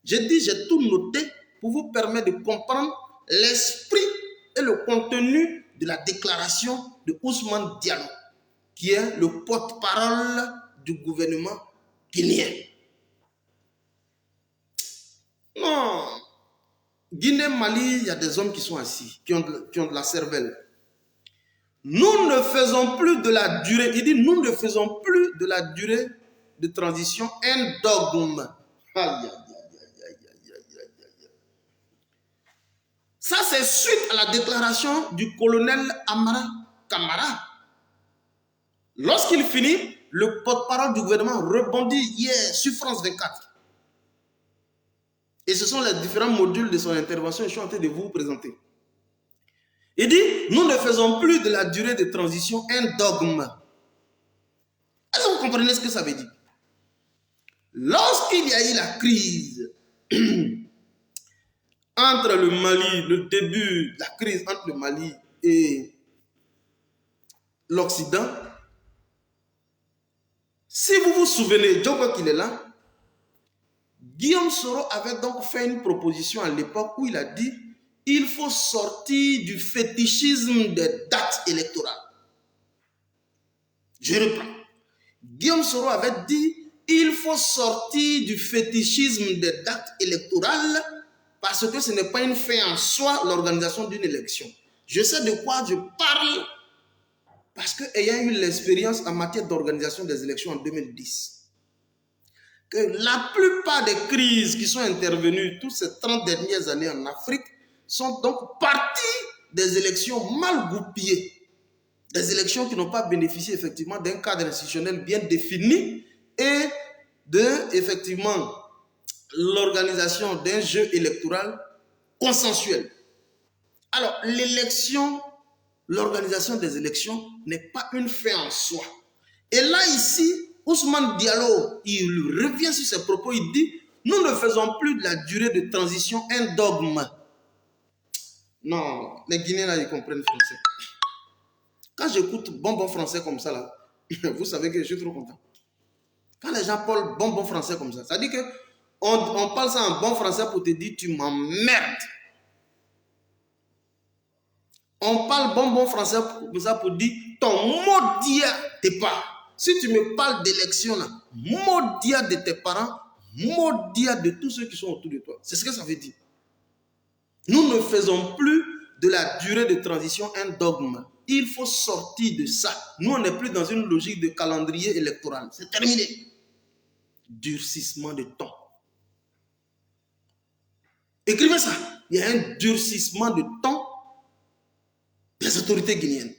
J'ai dit, j'ai tout noté pour vous permettre de comprendre l'esprit et le contenu de la déclaration de Ousmane Diallo, qui est le porte-parole du gouvernement guinéen. Non, Guinée, Mali, il y a des hommes qui sont assis, qui ont de la cervelle. Nous ne faisons plus de la durée, il dit, nous ne faisons plus de la durée de transition un dogme. Aïe, aïe, aïe. Ça, c'est suite à la déclaration du colonel Amara Kamara. Lorsqu'il finit, le porte-parole du gouvernement rebondit hier sur France 24. Et ce sont les différents modules de son intervention que je suis en train de vous présenter. Il dit, nous ne faisons plus de la durée de transition un dogme. Est-ce que vous comprenez ce que ça veut dire? Lorsqu'il y a eu la crise entre le Mali, le début de la crise entre le Mali et l'Occident, si vous vous souvenez, je crois qu'il est là, Guillaume Soro avait donc fait une proposition à l'époque où il a dit il faut sortir du fétichisme des dates électorales. Je reprends. Guillaume Soro avait dit il faut sortir du fétichisme des dates électorales parce que ce n'est pas une fin en soi l'organisation d'une élection. Je sais de quoi je parle parce que ayant eu l'expérience en matière d'organisation des élections en 2010, que la plupart des crises qui sont intervenues toutes ces 30 dernières années en Afrique sont donc parties des élections mal goupillées, des élections qui n'ont pas bénéficié effectivement d'un cadre institutionnel bien défini et de effectivement l'organisation d'un jeu électoral consensuel. Alors l'élection, l'organisation des élections n'est pas une fin en soi. Et là ici, Ousmane Diallo, il revient sur ses propos, il dit nous ne faisons plus de la durée de transition un dogme. Non, les Guinéens là, ils comprennent français. Quand j'écoute bonbon français comme ça là, vous savez que je suis trop content. Quand les gens parlent bonbon français comme ça, ça dit que on parle ça en bon français pour te dire tu m'emmerdes. On parle bonbon français comme ça pour dire ton maudit tes parents. Si tu me parles d'élection là, maudit de tes parents, maudit de tous ceux qui sont autour de toi. C'est ce que ça veut dire. Nous ne faisons plus de la durée de transition un dogme. Il faut sortir de ça. Nous, on n'est plus dans une logique de calendrier électoral. C'est terminé. Durcissement de temps. Écrivez ça. Il y a un durcissement de temps des autorités guinéennes.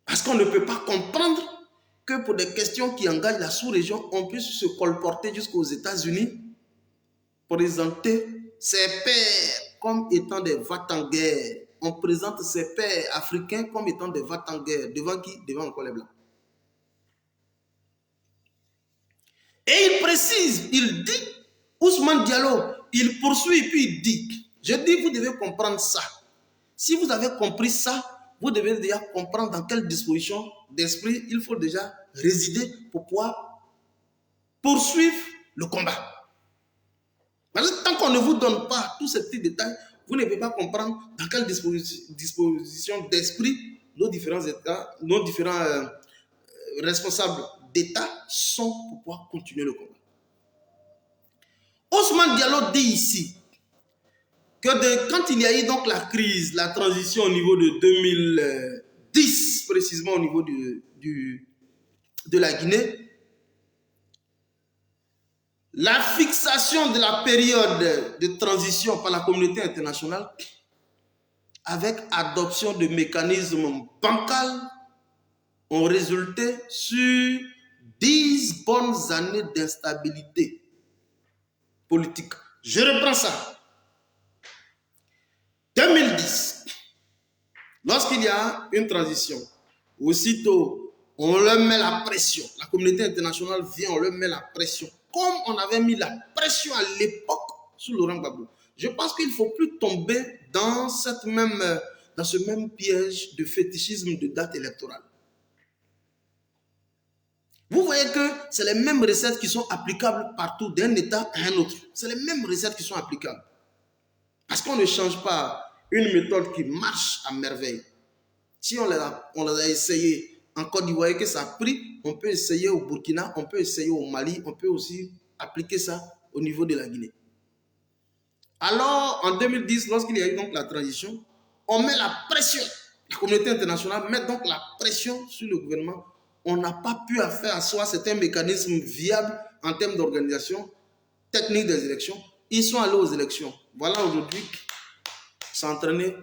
Parce qu'on ne peut pas comprendre que pour des questions qui engagent la sous-région, on puisse se colporter jusqu'aux États-Unis, présenter ses pairs comme étant des va-t-en-guerre. On présente ses pairs africains comme étant des va-t-en-guerre. Devant qui? Devant encore les Blancs. Et il précise, il dit, Ousmane Diallo, il poursuit puis il dit, je dis, vous devez comprendre ça. Si vous avez compris ça, vous devez déjà comprendre dans quelle disposition d'esprit il faut déjà résider pour pouvoir poursuivre le combat. Parce que tant qu'on ne vous donne pas tous ces petits détails, vous ne pouvez pas comprendre dans quelle disposition d'esprit nos différents États, nos différents responsables d'État sont pour pouvoir continuer le combat. Ousmane Diallo dit ici que quand il y a eu donc la crise, la transition au niveau de 2010, précisément au niveau de la Guinée, la fixation de la période de transition par la communauté internationale avec adoption de mécanismes bancals, ont résulté sur 10 bonnes années d'instabilité politique. Je reprends ça. 2010, lorsqu'il y a une transition, aussitôt, on leur met la pression. La communauté internationale vient, on leur met la pression. Comme on avait mis la pression à l'époque sous Laurent Gbagbo. Je pense qu'il ne faut plus tomber dans ce même piège de fétichisme de date électorale. Vous voyez que c'est les mêmes recettes qui sont applicables partout d'un État à un autre. C'est les mêmes recettes qui sont applicables. Parce qu'on ne change pas une méthode qui marche à merveille. Si on les a essayées en Côte d'Ivoire et que ça a pris, on peut essayer au Burkina, on peut essayer au Mali, on peut aussi appliquer ça au niveau de la Guinée. Alors, en 2010, lorsqu'il y a eu donc la transition, on met la pression. La communauté internationale met donc la pression sur le gouvernement. On n'a pas pu faire à soi, c'est un mécanisme viable en termes d'organisation technique des élections. Ils sont allés aux élections. Voilà aujourd'hui, ça a entraîné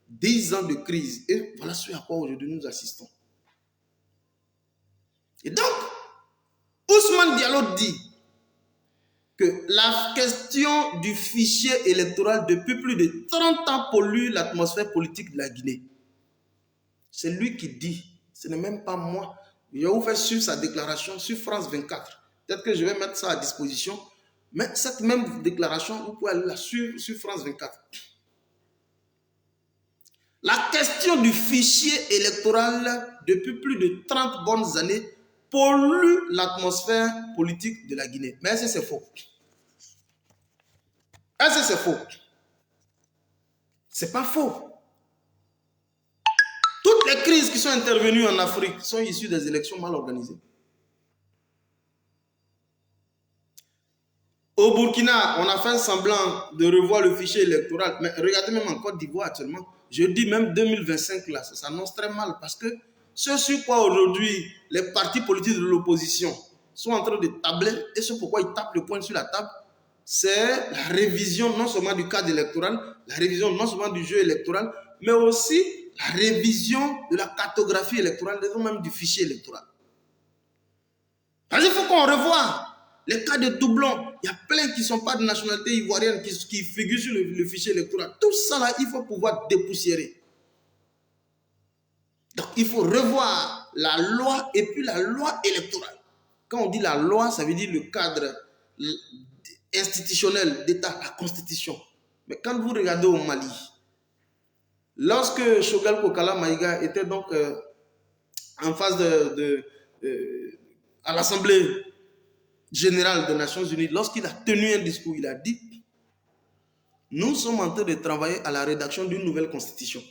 10 ans de crise. Et voilà ce à quoi aujourd'hui nous assistons. Et donc, Ousmane Diallo dit que la question du fichier électoral depuis plus de 30 ans pollue l'atmosphère politique de la Guinée. C'est lui qui dit, ce n'est même pas moi. Je vais vous faire suivre sa déclaration sur France 24. Peut-être que je vais mettre ça à disposition. Mais cette même déclaration, vous pouvez aller la suivre sur France 24. La question du fichier électoral depuis plus de 30 bonnes années pollue l'atmosphère politique de la Guinée. Mais est-ce que c'est faux? Est-ce que c'est faux? C'est pas faux. Toutes les crises qui sont intervenues en Afrique sont issues des élections mal organisées. Au Burkina, on a fait semblant de revoir le fichier électoral. Mais regardez même en Côte d'Ivoire actuellement. Je dis même 2025 là, ça s'annonce très mal parce que ce sur quoi aujourd'hui les partis politiques de l'opposition sont en train de tabler et ce pourquoi ils tapent le poing sur la table, c'est la révision non seulement du cadre électoral, la révision non seulement du jeu électoral, mais aussi la révision de la cartographie électorale, même du fichier électoral. Parce qu'il faut qu'on revoie les cas de doublons. Il y a plein qui ne sont pas de nationalité ivoirienne qui figurent sur le fichier électoral. Tout ça là, il faut pouvoir dépoussiérer. Donc il faut revoir la loi et puis la loi électorale. Quand on dit la loi, ça veut dire le cadre institutionnel d'État, la constitution. Mais quand vous regardez au Mali, lorsque Choguel Kokala Maïga était donc en face à l'Assemblée générale des Nations Unies, lorsqu'il a tenu un discours, il a dit « Nous sommes en train de travailler à la rédaction d'une nouvelle constitution.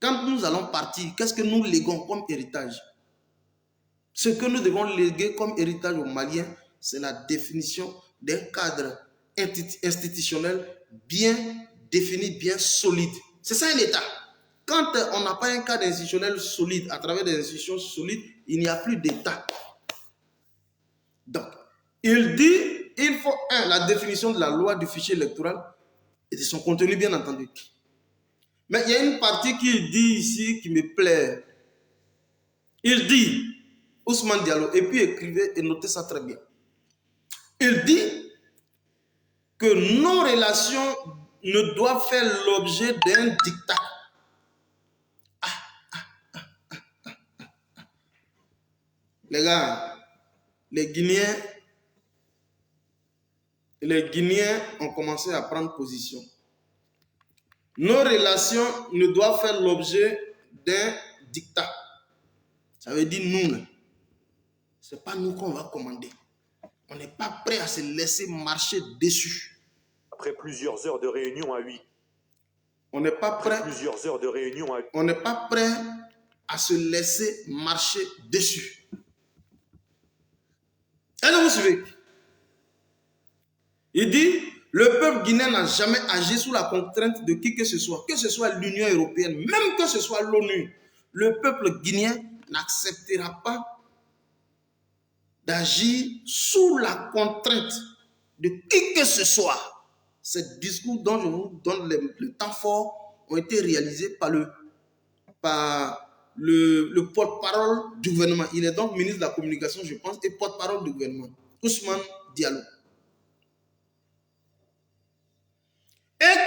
Quand nous allons partir, qu'est-ce que nous léguons comme héritage? Ce que nous devons léguer comme héritage aux Maliens, c'est la définition d'un cadre institutionnel bien défini, bien solide. C'est ça un État. Quand on n'a pas un cadre institutionnel solide, à travers des institutions solides, il n'y a plus d'État. Donc, il dit, il faut, la définition de la loi du fichier électoral et de son contenu, bien entendu. Mais il y a une partie qui dit ici, qui me plaît. Il dit, Ousmane Diallo, et puis écrivez et notez ça très bien. Il dit que nos relations ne doivent faire l'objet d'un diktat. Les gars, les Guinéens ont commencé à prendre position. Nos relations ne doivent faire l'objet d'un diktat. Ça veut dire nous. Ce n'est pas nous qu'on va commander. On n'est pas prêt à se laisser marcher dessus. Après plusieurs heures de réunion à 8. On n'est pas prêt. Plusieurs heures de réunion à 8. On n'est pas prêt à se laisser marcher dessus. Est-ce que vous suivez? Il dit, le peuple guinéen n'a jamais agi sous la contrainte de qui que ce soit l'Union européenne, même que ce soit l'ONU. Le peuple guinéen n'acceptera pas d'agir sous la contrainte de qui que ce soit. C'est le discours dont je vous donne le temps fort ont été réalisées par le porte-parole du gouvernement. Il est donc ministre de la communication, je pense, et porte-parole du gouvernement, Ousmane Diallo. Et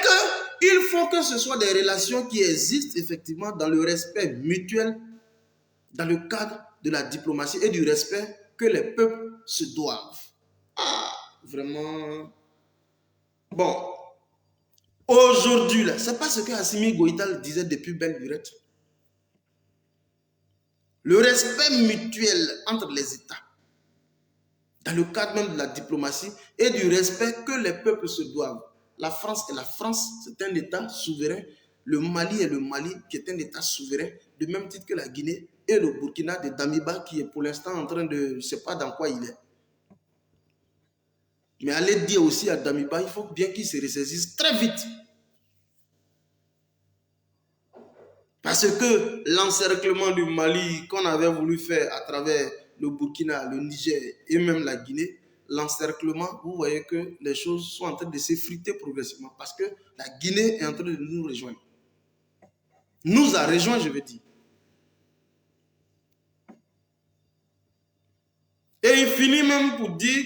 qu'il faut que ce soit des relations qui existent effectivement dans le respect mutuel, dans le cadre de la diplomatie et du respect que les peuples se doivent. Ah, vraiment. Bon, aujourd'hui, là, c'est pas ce que Assimi Goïta disait depuis belle lurette. Le respect mutuel entre les États, dans le cadre même de la diplomatie et du respect que les peuples se doivent. La France est la France, c'est un État souverain. Le Mali est le Mali, qui est un État souverain, de même titre que la Guinée et le Burkina de Damiba, qui est pour l'instant en train de... Je ne sais pas dans quoi il est. Mais allez dire aussi à Damiba, il faut bien qu'il se ressaisisse très vite. Parce que l'encerclement du Mali qu'on avait voulu faire à travers le Burkina, le Niger et même la Guinée, l'encerclement, vous voyez que les choses sont en train de s'effriter progressivement parce que la Guinée est en train de nous rejoindre. Nous a rejoint, je veux dire. Et il finit même pour dire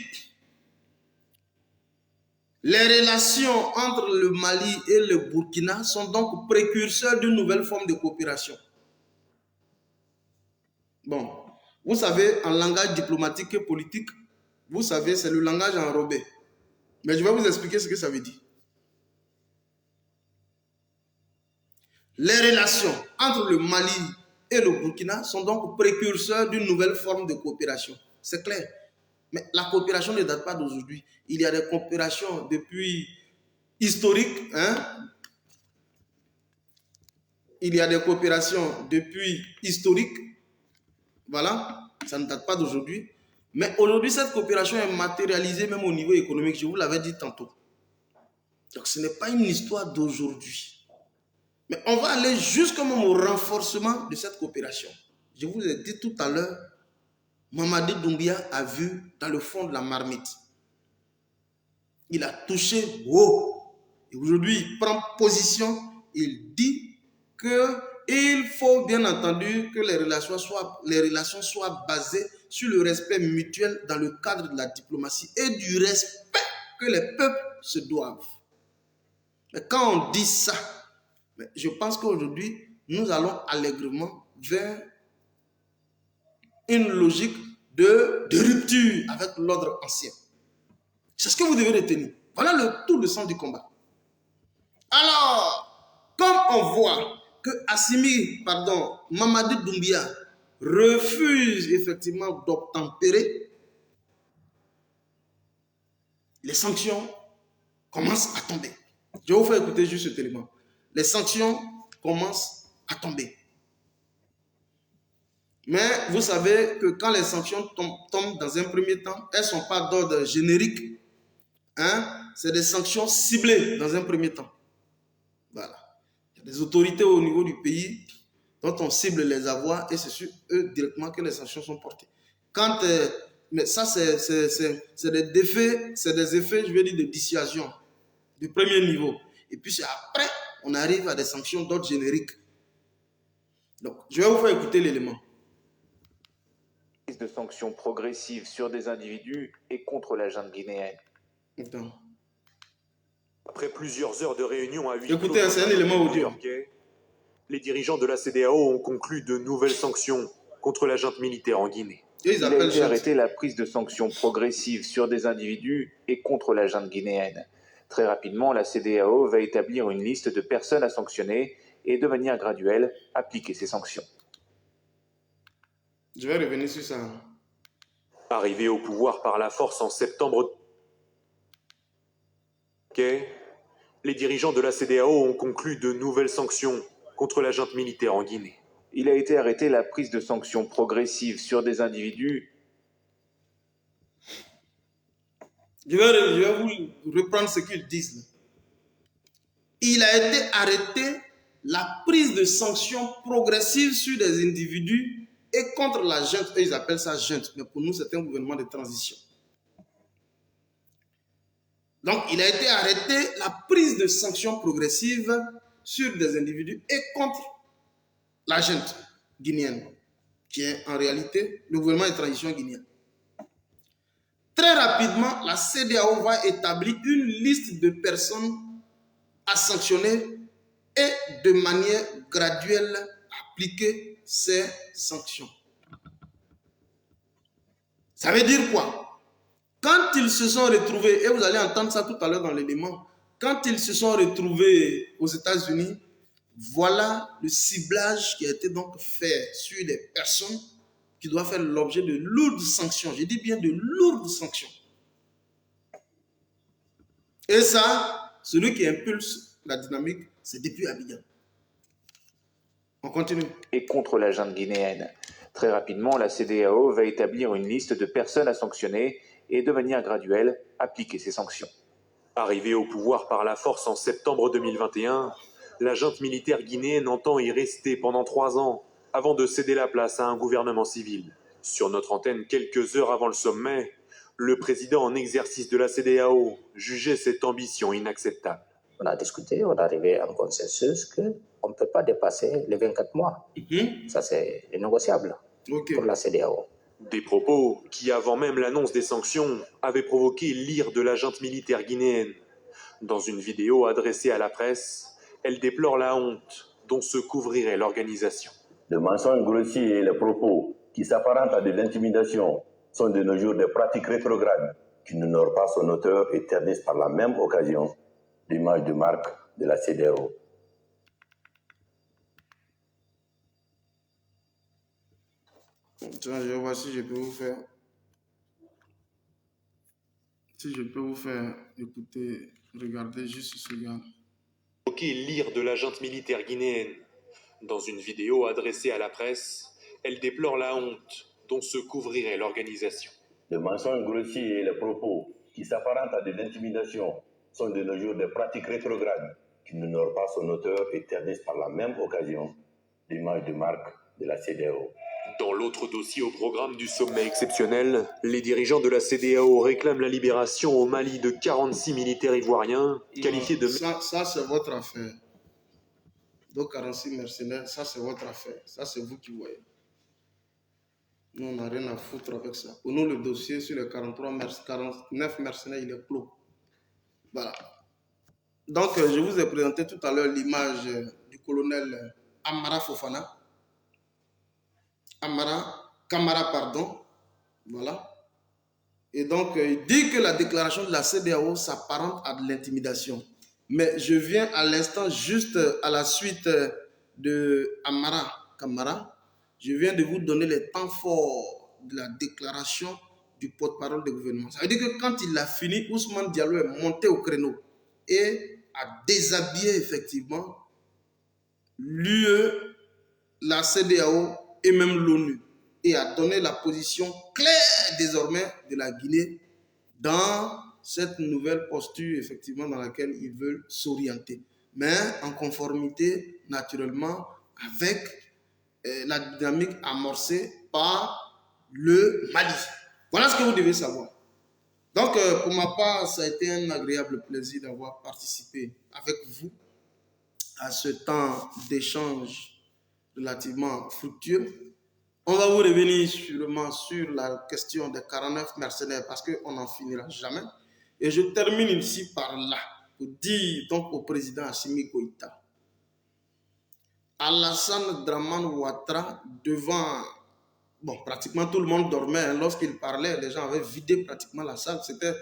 les relations entre le Mali et le Burkina sont donc précurseurs d'une nouvelle forme de coopération. Bon, vous savez, en langage diplomatique et politique, vous savez, c'est le langage enrobé. Mais je vais vous expliquer ce que ça veut dire. Les relations entre le Mali et le Burkina sont donc précurseurs d'une nouvelle forme de coopération. C'est clair. Mais la coopération ne date pas d'aujourd'hui. Il y a des coopérations depuis historiques. Il y a des coopérations depuis historiques. Voilà, ça ne date pas d'aujourd'hui. Mais aujourd'hui, cette coopération est matérialisée même au niveau économique. Je vous l'avais dit tantôt. Donc, ce n'est pas une histoire d'aujourd'hui. Mais on va aller jusqu'au renforcement de cette coopération. Je vous ai dit tout à l'heure, Mamadi Doumbia a vu dans le fond de la marmite. Il a touché haut. Et aujourd'hui, il prend position. Il dit qu'il faut bien entendu que les relations soient basées sur le respect mutuel dans le cadre de la diplomatie et du respect que les peuples se doivent. Mais quand on dit ça, je pense qu'aujourd'hui, nous allons allègrement vers une logique de rupture avec l'ordre ancien. C'est ce que vous devez retenir. Voilà tout le sens du combat. Alors, comme on voit que Mamadi Doumbia refuse effectivement d'obtempérer, les sanctions commencent à tomber. Je vais vous faire écouter juste cet élément. Les sanctions commencent à tomber. Mais vous savez que quand les sanctions tombent dans un premier temps, elles ne sont pas d'ordre générique. C'est des sanctions ciblées dans un premier temps. Voilà. Il y a des autorités au niveau du pays dont on cible les avoirs et c'est sur eux directement que les sanctions sont portées. Mais ça, c'est des effets, je vais dire, de dissuasion du premier niveau. Et puis c'est après, on arrive à des sanctions d'ordre générique. Donc, je vais vous faire écouter l'élément. De sanctions progressives sur des individus et contre la junte guinéenne. Attends. Après plusieurs heures de réunion à 8 Écoutez, c'est un élément audio. Les dirigeants de la CEDEAO ont conclu de nouvelles sanctions contre la junte militaire en Guinée. Il a été arrêté la prise de sanctions progressives sur des individus et contre la junte guinéenne. Très rapidement, la CEDEAO va établir une liste de personnes à sanctionner et de manière graduelle appliquer ces sanctions. Je vais revenir sur ça. Arrivé au pouvoir par la force en septembre, les dirigeants de la CEDEAO ont conclu de nouvelles sanctions contre la junte militaire en Guinée. Il a été arrêté la prise de sanctions progressives sur des individus. Je vais vous reprendre ce qu'ils disent. Il a été arrêté la prise de sanctions progressives sur des individus et contre la junte. Ils appellent ça junte, mais pour nous, c'est un gouvernement de transition. Donc, il a été arrêté la prise de sanctions progressives sur des individus et contre la junte guinéenne, qui est en réalité le gouvernement de transition guinéen. Très rapidement, la CEDEAO va établir une liste de personnes à sanctionner et de manière graduelle appliquer ces sanctions. Ça veut dire quoi? Quand ils se sont retrouvés, et vous allez entendre ça tout à l'heure dans l'élément, quand ils se sont retrouvés aux États-Unis, voilà le ciblage qui a été donc fait sur des personnes qui doivent faire l'objet de lourdes sanctions. Je dis bien de lourdes sanctions. Et ça, celui qui impulse la dynamique, c'est depuis Abidjan. On continue. Et contre la junte guinéenne. Très rapidement, la CEDEAO va établir une liste de personnes à sanctionner et de manière graduelle appliquer ces sanctions. Arrivée au pouvoir par la force en septembre 2021, la junte militaire guinéenne entend y rester pendant 3 ans avant de céder la place à un gouvernement civil. Sur notre antenne, quelques heures avant le sommet, le président en exercice de la CEDEAO jugeait cette ambition inacceptable. On a discuté, on est arrivé à un consensus qu'on ne peut pas dépasser les 24 mois. Ça, c'est négociable pour la CEDEAO. Des propos qui, avant même l'annonce des sanctions, avaient provoqué l'ire de la junte militaire guinéenne. Dans une vidéo adressée à la presse, elle déplore la honte dont se couvrirait l'organisation. Le mensonge grossier et les propos qui s'apparentent à de l'intimidation sont de nos jours des pratiques rétrogrades qui n'honorent pas son auteur et ternissent par la même occasion l'image de marque de la CEDEAO. Tiens, je vais voir si je peux vous faire. Si je peux vous faire écouter, regardez juste ce gars. L'ire de la junte militaire guinéenne. Dans une vidéo adressée à la presse, elle déplore la honte dont se couvrirait l'organisation. Le mensonge grossier et les propos qui s'apparentent à de l'intimidation sont de nos jours des pratiques rétrogrades qui n'honorent pas son auteur et ternissent par la même occasion l'image de marque de la CEDEAO. Dans l'autre dossier au programme du sommet exceptionnel, les dirigeants de la CEDEAO réclament la libération au Mali de 46 militaires ivoiriens qualifiés de... Ça c'est votre affaire. Donc 46 mercenaires, ça c'est votre affaire. Ça c'est vous qui voyez. Nous, on n'a rien à foutre avec ça. Pour nous, le dossier sur les 49 mercenaires, il est clos. Voilà. Donc, je vous ai présenté tout à l'heure l'image du colonel Amara Fofana. Camara, pardon. Voilà. Et donc, il dit que la déclaration de la CEDEAO s'apparente à de l'intimidation. Mais je viens à l'instant, juste à la suite de Camara, je viens de vous donner les temps forts de la déclaration du porte-parole du gouvernement. Ça veut dire que quand il a fini, Ousmane Diallo est monté au créneau et a déshabillé effectivement l'UE, la CEDEAO et même l'ONU et a donné la position claire désormais de la Guinée dans cette nouvelle posture effectivement dans laquelle ils veulent s'orienter, mais en conformité naturellement avec la dynamique amorcée par le Mali. Voilà ce que vous devez savoir. Donc, pour ma part, ça a été un agréable plaisir d'avoir participé avec vous à ce temps d'échange relativement fructueux. On va vous revenir sûrement sur la question des 49 mercenaires parce qu'on n'en finira jamais. Et je termine ici par là pour dire donc au président Assimi Goïta, Alassane Dramane Ouattara, devant, bon, pratiquement tout le monde dormait. Lorsqu'il parlait, les gens avaient vidé pratiquement la salle. C'était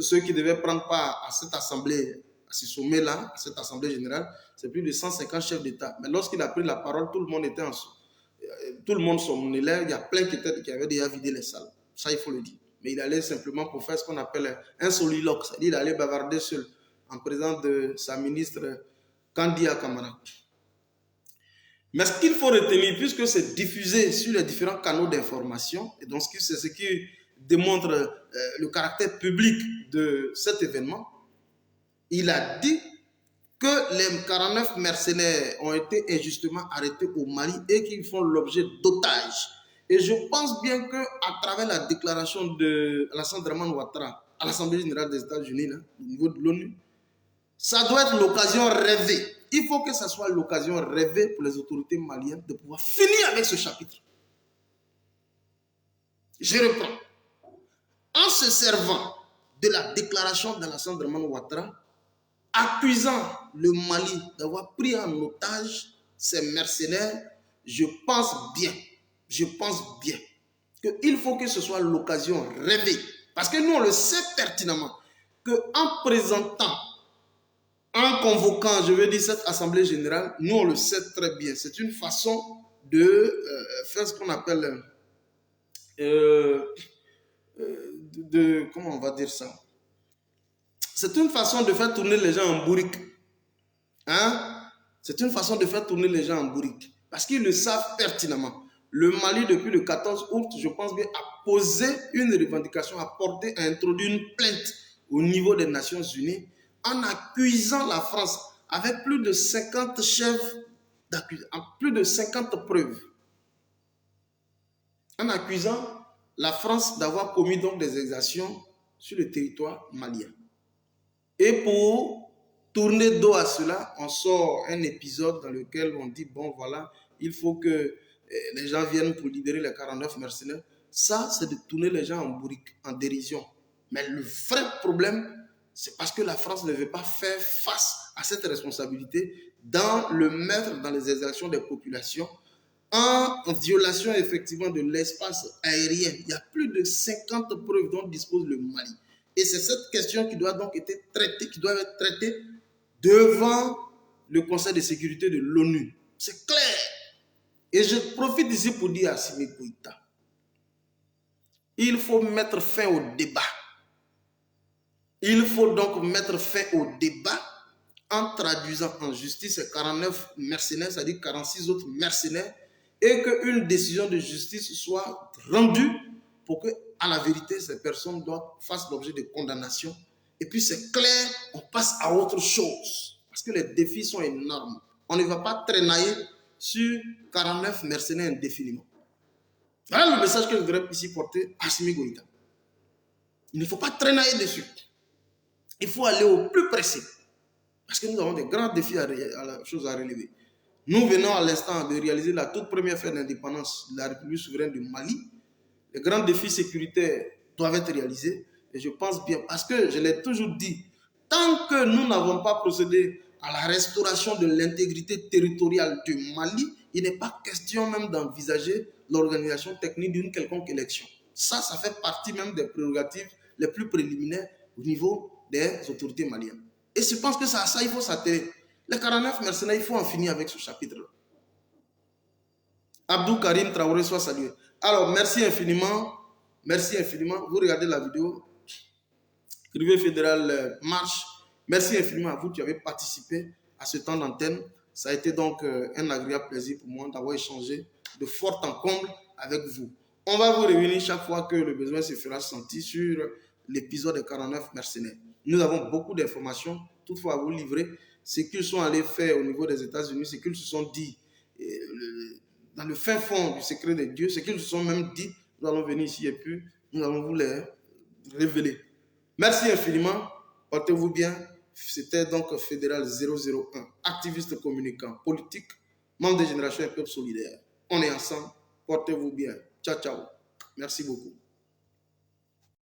ceux qui devaient prendre part à cette assemblée, à ce sommet-là, à cette assemblée générale. C'est plus de 150 chefs d'État. Mais lorsqu'il a pris la parole, tout le monde était tout le monde somnolait. Il y a plein qui avaient déjà vidé les salles. Ça, il faut le dire. Mais il allait simplement pour faire ce qu'on appelle un soliloque. C'est-à-dire qu'il allait bavarder seul en présence de sa ministre Kandia Camara. Mais ce qu'il faut retenir, puisque c'est diffusé sur les différents canaux d'information, et donc c'est ce qui démontre le caractère public de cet événement, il a dit que les 49 mercenaires ont été injustement arrêtés au Mali et qu'ils font l'objet d'otages. Et je pense bien qu'à travers la déclaration de Alassane Dramane Ouattara à l'Assemblée générale des États-Unis, au niveau de l'ONU, ça doit être l'occasion rêvée Il faut que ce soit l'occasion rêvée pour les autorités maliennes de pouvoir finir avec ce chapitre. Je reprends. En se servant de la déclaration d'Alassane Dramane Ouattara, accusant le Mali d'avoir pris en otage ces mercenaires, je pense bien qu'il faut que ce soit l'occasion rêvée. Parce que nous, on le sait pertinemment, qu'en présentant, en convoquant, je veux dire, cette Assemblée générale, nous, on le sait très bien. C'est une façon de faire ce qu'on appelle... comment on va dire ça? C'est une façon de faire tourner les gens en bourrique. Hein? C'est une façon de faire tourner les gens en bourrique. Parce qu'ils le savent pertinemment. Le Mali, depuis le 14 août, je pense bien, a posé une revendication, a introduit une plainte au niveau des Nations Unies en accusant la France avec plus de 50 chefs d'accusation, plus de 50 preuves. En accusant la France d'avoir commis donc des exactions sur le territoire malien. Et pour tourner dos à cela, on sort un épisode dans lequel on dit, bon voilà, il faut que les gens viennent pour libérer les 49 mercenaires. Ça, c'est de tourner les gens en bourrique, en dérision. Mais le vrai problème, c'est parce que la France ne veut pas faire face à cette responsabilité dans le mettre dans les exactions des populations, en violation effectivement de l'espace aérien. Il y a plus de 50 preuves dont dispose le Mali. Et c'est cette question qui doit donc être traitée, qui doit être traitée devant le Conseil de sécurité de l'ONU. C'est clair. Et je profite ici pour dire à Assimi Goïta, il faut mettre fin au débat. Il faut donc mettre fin au débat en traduisant en justice ces 49 mercenaires, c'est-à-dire 46 autres mercenaires, et qu'une décision de justice soit rendue pour que, à la vérité, ces personnes fassent l'objet de condamnation. Et puis c'est clair, on passe à autre chose. Parce que les défis sont énormes. On ne va pas traînailler sur 49 mercenaires indéfiniment. Voilà le message que je voudrais ici porter à Assimi Goïta. Il ne faut pas traînailler dessus. Il faut aller au plus pressé. Parce que nous avons des grands défis à relever. Nous venons à l'instant de réaliser la toute première fête d'indépendance de la République souveraine du Mali. Les grands défis sécuritaires doivent être réalisés. Et je pense bien, parce que je l'ai toujours dit, tant que nous n'avons pas procédé à la restauration de l'intégrité territoriale du Mali, il n'est pas question même d'envisager l'organisation technique d'une quelconque élection. Ça fait partie même des prérogatives les plus préliminaires au niveau des autorités maliennes. Et je pense que ça il faut s'atteler. Les 49 mercenaires, il faut en finir avec ce chapitre-là. Abdou Karim Traoré soit salué. Alors, merci infiniment. Merci infiniment. Vous regardez la vidéo. Privé fédéral marche. Merci infiniment à vous qui avez participé à ce temps d'antenne. Ça a été donc un agréable plaisir pour moi d'avoir échangé de fort en comble avec vous. On va vous réunir chaque fois que le besoin se fera sentir sur l'épisode des 49 mercenaires. Nous avons beaucoup d'informations, toutefois à vous livrer. Ce qu'ils sont allés faire au niveau des États-Unis, ce qu'ils se sont dit dans le fin fond du secret de Dieu, ce qu'ils se sont même dit, nous allons venir ici et puis nous allons vous les révéler. Merci infiniment, portez-vous bien. C'était donc Fédéral 001, activiste communicant, politique, membre de Génération et Peuple Solidaire. On est ensemble, portez-vous bien. Ciao, ciao. Merci beaucoup.